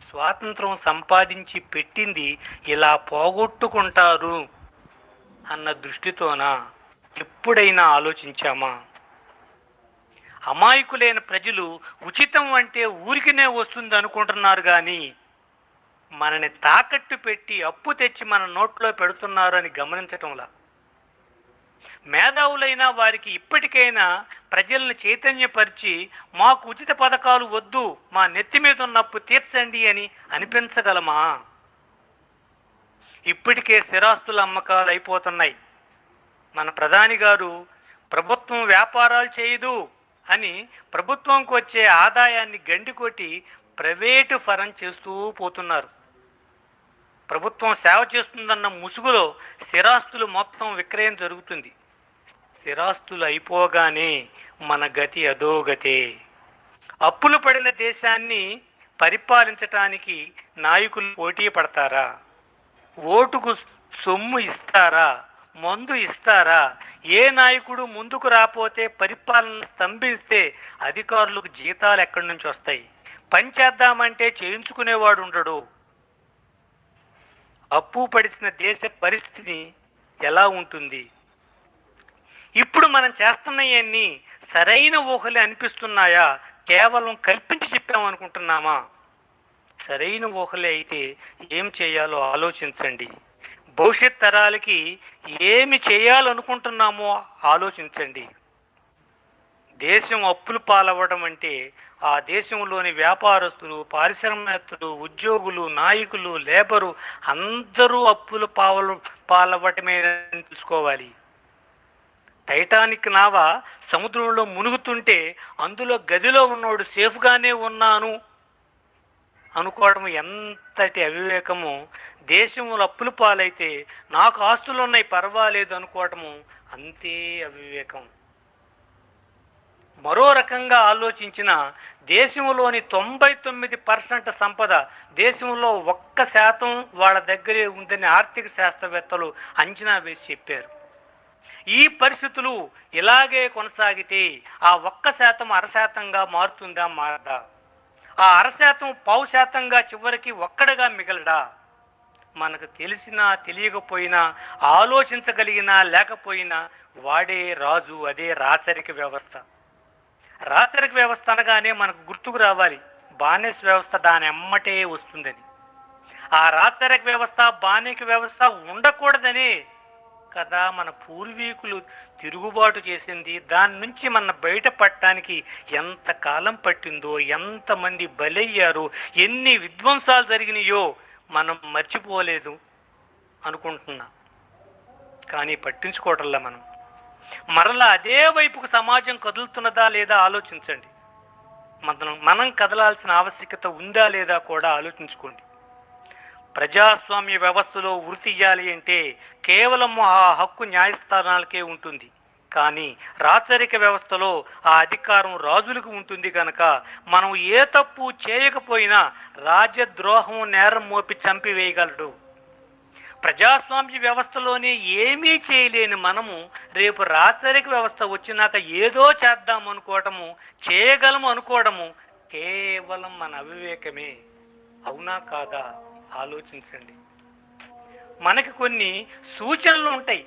స్వాతంత్రం సంపాదించి పెట్టింది ఇలా పోగొట్టుకుంటారు అన్న దృష్టితోనా ఎప్పుడైనా ఆలోచించామా? అమాయకులైన ప్రజలు ఉచితం అంటే ఊరికినే వస్తుంది అనుకుంటున్నారు కానీ మనని తాకట్టు పెట్టి అప్పు తెచ్చి మన నోట్లో పెడుతున్నారు అని గమనించటంలా. మేధావులైన వారికి ఇప్పటికైనా ప్రజల్ని చైతన్యపరిచి మాకు ఉచిత పథకాలు వద్దు, మా నెత్తి మీద ఉన్న అప్పు తీర్చండి అని అనిపించగలమా? ఇప్పటికే స్థిరాస్తుల అమ్మకాలు అయిపోతున్నాయి. మన ప్రధాని గారు ప్రభుత్వం వ్యాపారాలు చేయదు అని ప్రభుత్వంకి వచ్చే ఆదాయాన్ని గండికొట్టి ప్రైవేటు ఫరం చేస్తూ పోతున్నారు. ప్రభుత్వం సేవ చేస్తుందన్న ముసుగులో స్థిరాస్తులు మొత్తం విక్రయం జరుగుతుంది. స్థిరాస్తులు అయిపోగానే మన గతి అధోగతే. అప్పులు పడిన దేశాన్ని పరిపాలించటానికి నాయకులు పోటీ పడతారా? ఓటుకు సొమ్ము ఇస్తారా? మందు ఇస్తారా? ఏ నాయకుడు ముందుకు రాపోతే పరిపాలన స్తంభిస్తే అధికారులకు జీతాలు ఎక్కడి నుంచి వస్తాయి? పని చేద్దామంటే చేయించుకునేవాడు ఉండడు. అప్పు పడిసిన దేశ పరిస్థితి ఎలా ఉంటుంది? ఇప్పుడు మనం చేస్తున్నవన్నీ సరైన ఊహలే అనిపిస్తున్నాయా? కేవలం కల్పించి చెప్పామనుకుంటున్నామా? సరైన ఊహలే అయితే ఏం చేయాలో ఆలోచించండి. భవిష్యత్ తరాలకి ఏమి చేయాలనుకుంటున్నామో ఆలోచించండి. దేశం అప్పులు పాలవ్వడం అంటే ఆ దేశంలోని వ్యాపారస్తులు, పారిశ్రామికవేత్తలు, ఉద్యోగులు, నాయకులు, లేబరు అందరూ అప్పులు పాలవ్వటమే తెలుసుకోవాలి. టైటానిక్ నావ సముద్రంలో మునుగుతుంటే అందులో గదిలో ఉన్నోడు సేఫ్గానే ఉన్నాను అనుకోవడం ఎంతటి అవివేకము. దేశంలో అప్పులు పాలైతే నాకు ఆస్తులు ఉన్నాయి పర్వాలేదు అనుకోవటము అంతే అవివేకం. మరో రకంగా ఆలోచించిన దేశంలోని 99% సంపద దేశంలో 1% వాళ్ళ దగ్గరే ఉందని ఆర్థిక శాస్త్రవేత్తలు అంచనా వేసి చెప్పారు. ఈ పరిస్థితులు ఇలాగే కొనసాగితే ఆ 1% 0.5%గా మారుతుందా? మారదా? ఆ 0.5% 0.5%గా చివరికి ఒక్కడగా మిగలడా? మనకు తెలిసినా తెలియకపోయినా, ఆలోచించగలిగినా లేకపోయినా వాడే రాజు. అదే రాచరిక వ్యవస్థ. రాచరిక వ్యవస్థ అనగానే మనకు గుర్తుకు రావాలి బానిస వ్యవస్థ దాని ఎమ్మటే వస్తుందని. ఆ రాచరిక వ్యవస్థ, బానిస వ్యవస్థ ఉండకూడదనే కదా మన పూర్వీకులు తిరుగుబాటు చేసింది. దాని నుంచి మన బయటపడటానికి ఎంత కాలం పట్టిందో, ఎంతమంది బలయ్యారో, ఎన్ని విధ్వంసాలు జరిగినాయో మనం మర్చిపోలేదు అనుకుంటున్నా. కానీ పట్టించుకోవటంలా మనం. మరలా అదే వైపుకు సమాజం కదులుతున్నదా లేదా ఆలోచించండి. మనం కదలాల్సిన ఆవశ్యకత ఉందా లేదా కూడా ఆలోచించుకోండి. ప్రజాస్వామ్య వ్యవస్థలో వృత్తి ఇయ్యాలి అంటే కేవలం ఆ హక్కు న్యాయస్థానాలకే ఉంటుంది. కానీ రాచరిక వ్యవస్థలో ఆ అధికారం రాజులకు ఉంటుంది కనుక మనం ఏ తప్పు చేయకపోయినా రాజద్రోహం నేరం మోపి చంపివేయగలడు. ప్రజాస్వామ్య వ్యవస్థలోనే ఏమీ చేయలేని మనము రేపు రాచరిక వ్యవస్థ వచ్చినాక ఏదో చేద్దాం అనుకోవటము, చేయగలము అనుకోవడము కేవలం మన అవివేకమే. అవునా కాదా ఆలోచించండి. మనకి కొన్ని సూచనలు ఉంటాయి,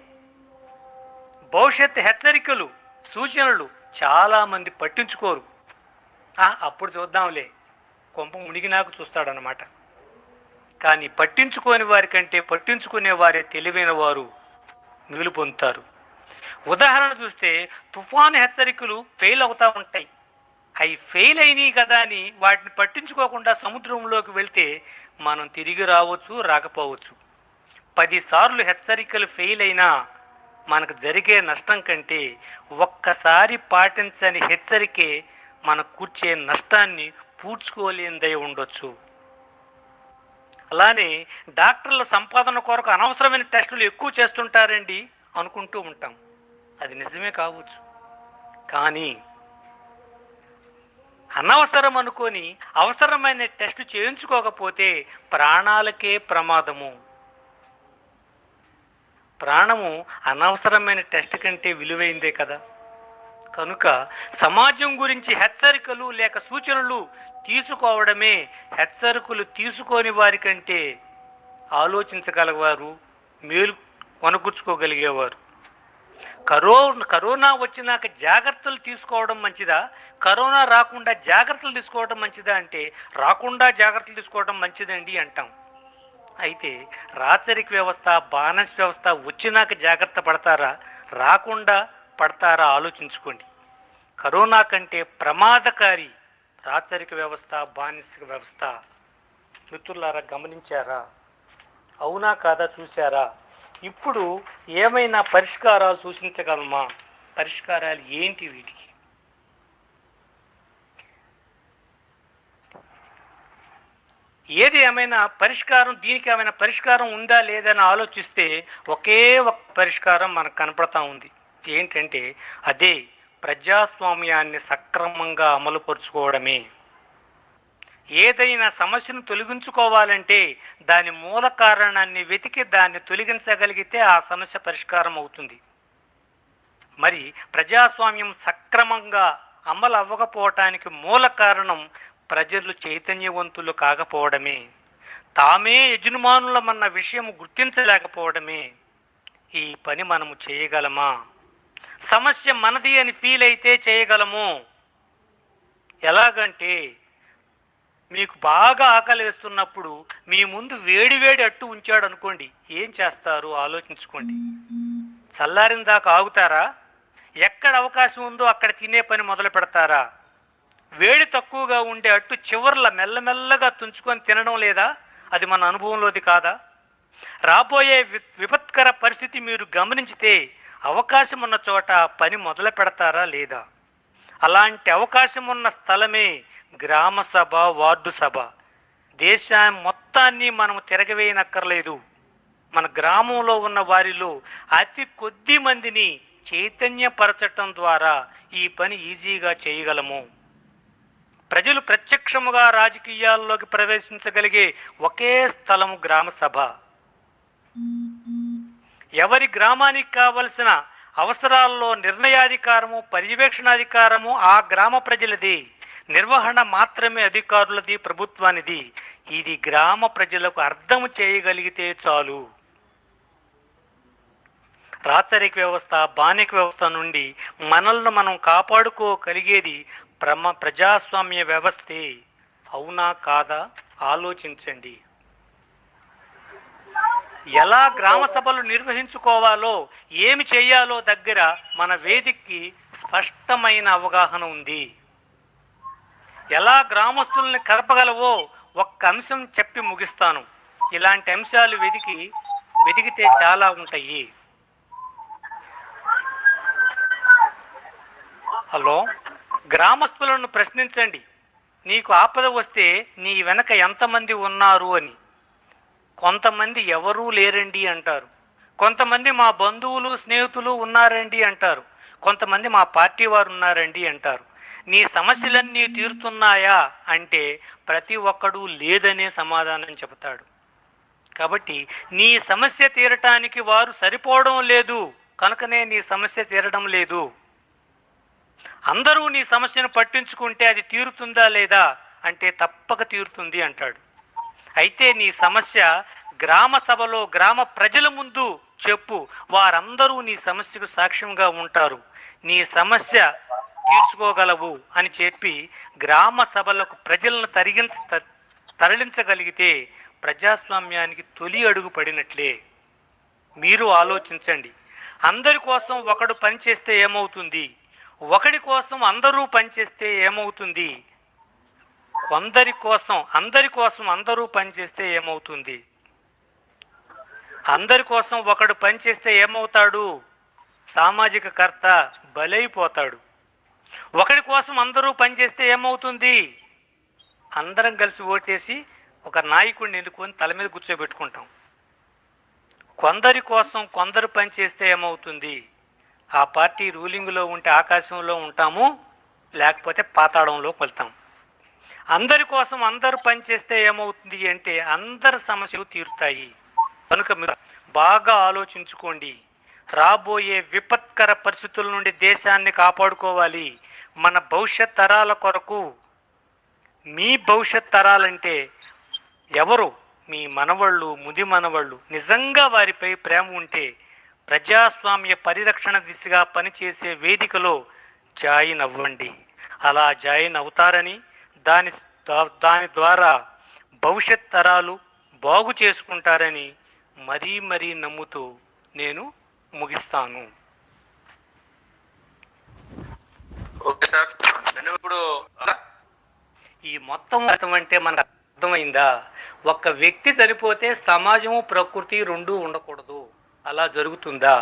భవిష్యత్ హెచ్చరికలు, సూచనలు చాలా మంది పట్టించుకోరు. అప్పుడు చూద్దాంలే, కొంప మునిగినాకు చూస్తాడనమాట. కానీ పట్టించుకోని వారి కంటే పట్టించుకునే వారే తెలివైన వారు మిగులు పొందుతారు. ఉదాహరణ చూస్తే తుఫాను హెచ్చరికలు ఫెయిల్ అవుతా ఉంటాయి. అవి ఫెయిల్ అయినాయి కదా అని వాటిని పట్టించుకోకుండా సముద్రంలోకి వెళ్తే మనం తిరిగి రావచ్చు, రాకపోవచ్చు. 10 సార్లు హెచ్చరికలు ఫెయిల్ అయినా మనకు జరిగే నష్టం కంటే ఒక్కసారి పాటించని హెచ్చరికే మనకు కూర్చే నష్టాన్ని పూడ్చుకోలేనిదై ఉండొచ్చు. అలానే డాక్టర్ల సంపాదన కొరకు అనవసరమైన టెస్టులు ఎక్కువ చేస్తుంటారండి అనుకుంటూ ఉంటాం. అది నిజమే కావచ్చు. కానీ అనవసరం అనుకొని అవసరమైన టెస్ట్ చేయించుకోకపోతే ప్రాణాలకే ప్రమాదము. ప్రాణము అనవసరమైన టెస్ట్ కంటే విలువైందే కదా. కనుక సమాజం గురించి హెచ్చరికలు లేక సూచనలు తీసుకోవడమే హెచ్చరికలు తీసుకోని వారి కంటే ఆలోచించగలవారు, మేలు కొనగూర్చుకోగలిగేవారు. కరోనా వచ్చినాక జాగ్రత్తలు తీసుకోవడం మంచిదా, కరోనా రాకుండా జాగ్రత్తలు తీసుకోవడం మంచిదా అంటే రాకుండా జాగ్రత్తలు తీసుకోవడం మంచిదండి అంటాం. అయితే రాచరిక వ్యవస్థ, బానిస వ్యవస్థ వచ్చినాక జాగ్రత్త పడతారా, రాకుండా పడతారా ఆలోచించుకోండి. కరోనా కంటే ప్రమాదకారి రాచరిక వ్యవస్థ, బానిస వ్యవస్థ. మిత్రులారా, గమనించారా? అవునా కాదా చూశారా? ఇప్పుడు ఏమైనా పరిష్కారాలు సూచించగలమా? పరిష్కారాలు ఏంటి వీటికి? ఏది ఏమైనా పరిష్కారం, దీనికి ఏమైనా పరిష్కారం ఉందా లేదని ఆలోచిస్తే ఒకే ఒక పరిష్కారం మనకు కనపడతా ఉంది. ఏంటంటే అదే ప్రజాస్వామ్యాన్ని సక్రమంగా అమలుపరుచుకోవడమే. ఏదైనా సమస్యను తొలగించుకోవాలంటే దాని మూల కారణాన్ని వెతికి దాన్ని తొలగించగలిగితే ఆ సమస్య పరిష్కారం అవుతుంది. మరి ప్రజాస్వామ్యం సక్రమంగా అమలు అవ్వకపోవటానికి మూల కారణం ప్రజలు చైతన్యవంతులు కాకపోవడమే, తామే యజమానులమన్న విషయం గుర్తించలేకపోవడమే. ఈ పని మనము చేయగలమా? సమస్య మనది అని ఫీల్ అయితే చేయగలము. ఎలాగంటే మీకు బాగా ఆకలి వేస్తున్నప్పుడు మీ ముందు వేడి అట్టు ఉంచాడు అనుకోండి, ఏం చేస్తారు ఆలోచించుకోండి. చల్లారిన దాకా ఆగుతారా? ఎక్కడ అవకాశం ఉందో అక్కడ తినే పని మొదలు పెడతారా? వేడి తక్కువగా ఉండే అట్టు చివర్ల మెల్లమెల్లగా తుంచుకొని తినడం లేదా? అది మన అనుభవంలోది కాదా? రాబోయే విపత్కర పరిస్థితి మీరు గమనించితే అవకాశం ఉన్న చోట పని మొదలు పెడతారా లేదా? అలాంటి అవకాశం ఉన్న స్థలమే గ్రామ సభ, వార్డు సభ. దేశాన్ని మొత్తాన్ని మనము తిరగవేయనక్కర్లేదు. మన గ్రామంలో ఉన్న వారిలో అతి కొద్ది మందిని చైతన్యపరచటం ద్వారా ఈ పని ఈజీగా చేయగలము. ప్రజలు ప్రత్యక్షముగా రాజకీయాల్లోకి ప్రవేశించగలిగే ఒకే స్థలము గ్రామ సభ. ఎవరి గ్రామానికి కావలసిన అవసరాల్లో నిర్ణయాధికారము, పర్యవేక్షణాధికారము ఆ గ్రామ ప్రజలది. నిర్వహణ మాత్రమే అధికారులది, ప్రభుత్వానిది. ఇది గ్రామ ప్రజలకు అర్థం చేయగలిగితే చాలు. రాచరిక వ్యవస్థ, బానిక వ్యవస్థ నుండి మనల్ని మనం కాపాడుకోగలిగేది ప్రజాస్వామ్య వ్యవస్థే. అవునా కాదా ఆలోచించండి. ఎలా గ్రామ సభలు నిర్వహించుకోవాలో, ఏమి చేయాలో దగ్గర మన వేదికకి స్పష్టమైన అవగాహన ఉంది. ఎలా గ్రామస్తుల్ని కలపగలవో ఒక్క అంశం చెప్పి ముగిస్తాను. ఇలాంటి అంశాలు వెతికితే చాలా ఉంటాయి. హలో, గ్రామస్తులను ప్రశ్నించండి. నీకు ఆపద వస్తే నీ వెనక ఎంతమంది ఉన్నారు అని. కొంతమంది ఎవరూ లేరండి అంటారు. కొంతమంది మా బంధువులు, స్నేహితులు ఉన్నారండి అంటారు. కొంతమంది మా పార్టీ వారు ఉన్నారండి అంటారు. నీ సమస్యలన్నీ తీరుతున్నాయా అంటే ప్రతి ఒక్కడు లేదనే సమాధానం చెబుతాడు. కాబట్టి నీ సమస్య తీరటానికి వారు సరిపోవడం లేదు, కనుకనే నీ సమస్య తీరడం లేదు. అందరూ నీ సమస్యను పట్టించుకుంటే అది తీరుతుందా లేదా అంటే తప్పక తీరుతుంది అంటాడు. అయితే నీ సమస్య గ్రామ సభలో గ్రామ ప్రజల ముందు చెప్పు, వారందరూ నీ సమస్యకు సాక్ష్యంగా ఉంటారు, నీ సమస్య తీర్చుకోగలవు అని చెప్పి గ్రామ సభలకు ప్రజలను తరలించగలిగితే ప్రజాస్వామ్యానికి తొలి అడుగు పడినట్లే. మీరు ఆలోచించండి. అందరి కోసం ఒకడు పనిచేస్తే ఏమవుతుంది? ఒకడి కోసం అందరూ పనిచేస్తే ఏమవుతుంది? అందరి కోసం అందరూ పనిచేస్తే ఏమవుతుంది? అందరి కోసం ఒకడు పనిచేస్తే ఏమవుతాడు? సామాజిక కర్త బలైపోతాడు. ఒకడి కోసం అందరూ పనిచేస్తే ఏమవుతుంది? అందరం కలిసి ఓటేసి ఒక నాయకుడిని ఎన్నుకొని తల మీద కూర్చోబెట్టుకుంటాం. కొందరి కోసం కొందరు పనిచేస్తే ఏమవుతుంది? ఆ పార్టీ రూలింగ్లో ఉంటే ఆకాశంలో ఉంటాము, లేకపోతే పాతాళంలోకి వెళ్తాం. అందరి కోసం అందరూ పనిచేస్తే ఏమవుతుంది అంటే అందరి సమస్యలు తీరుతాయి. కనుక మీరు బాగా ఆలోచించుకోండి. రాబోయే విపత్కర పరిస్థితుల నుండి దేశాన్ని కాపాడుకోవాలి. మన భవిష్యత్ తరాల కొరకు. మీ భవిష్యత్ తరాలంటే ఎవరు? మీ మనవళ్ళు, ముది మనవళ్ళు. నిజంగా వారిపై ప్రేమ ఉంటే ప్రజాస్వామ్య పరిరక్షణ దిశగా పనిచేసే వేదికలో జాయిన్ అవ్వండి. అలా జాయిన్ అవుతారని, దాని ద్వారా భవిష్యత్ తరాలు బాగు చేసుకుంటారని మరీ నమ్ముతూ నేను ముగిస్తాను. ఇప్పుడు ఈ మొత్తం అర్థం అంటే మనకు అర్థమైందా? ఒక్క వ్యక్తి చనిపోతే సమాజము ప్రకృతి రెండూ ఉండకూడదు. అలా జరుగుతుందా?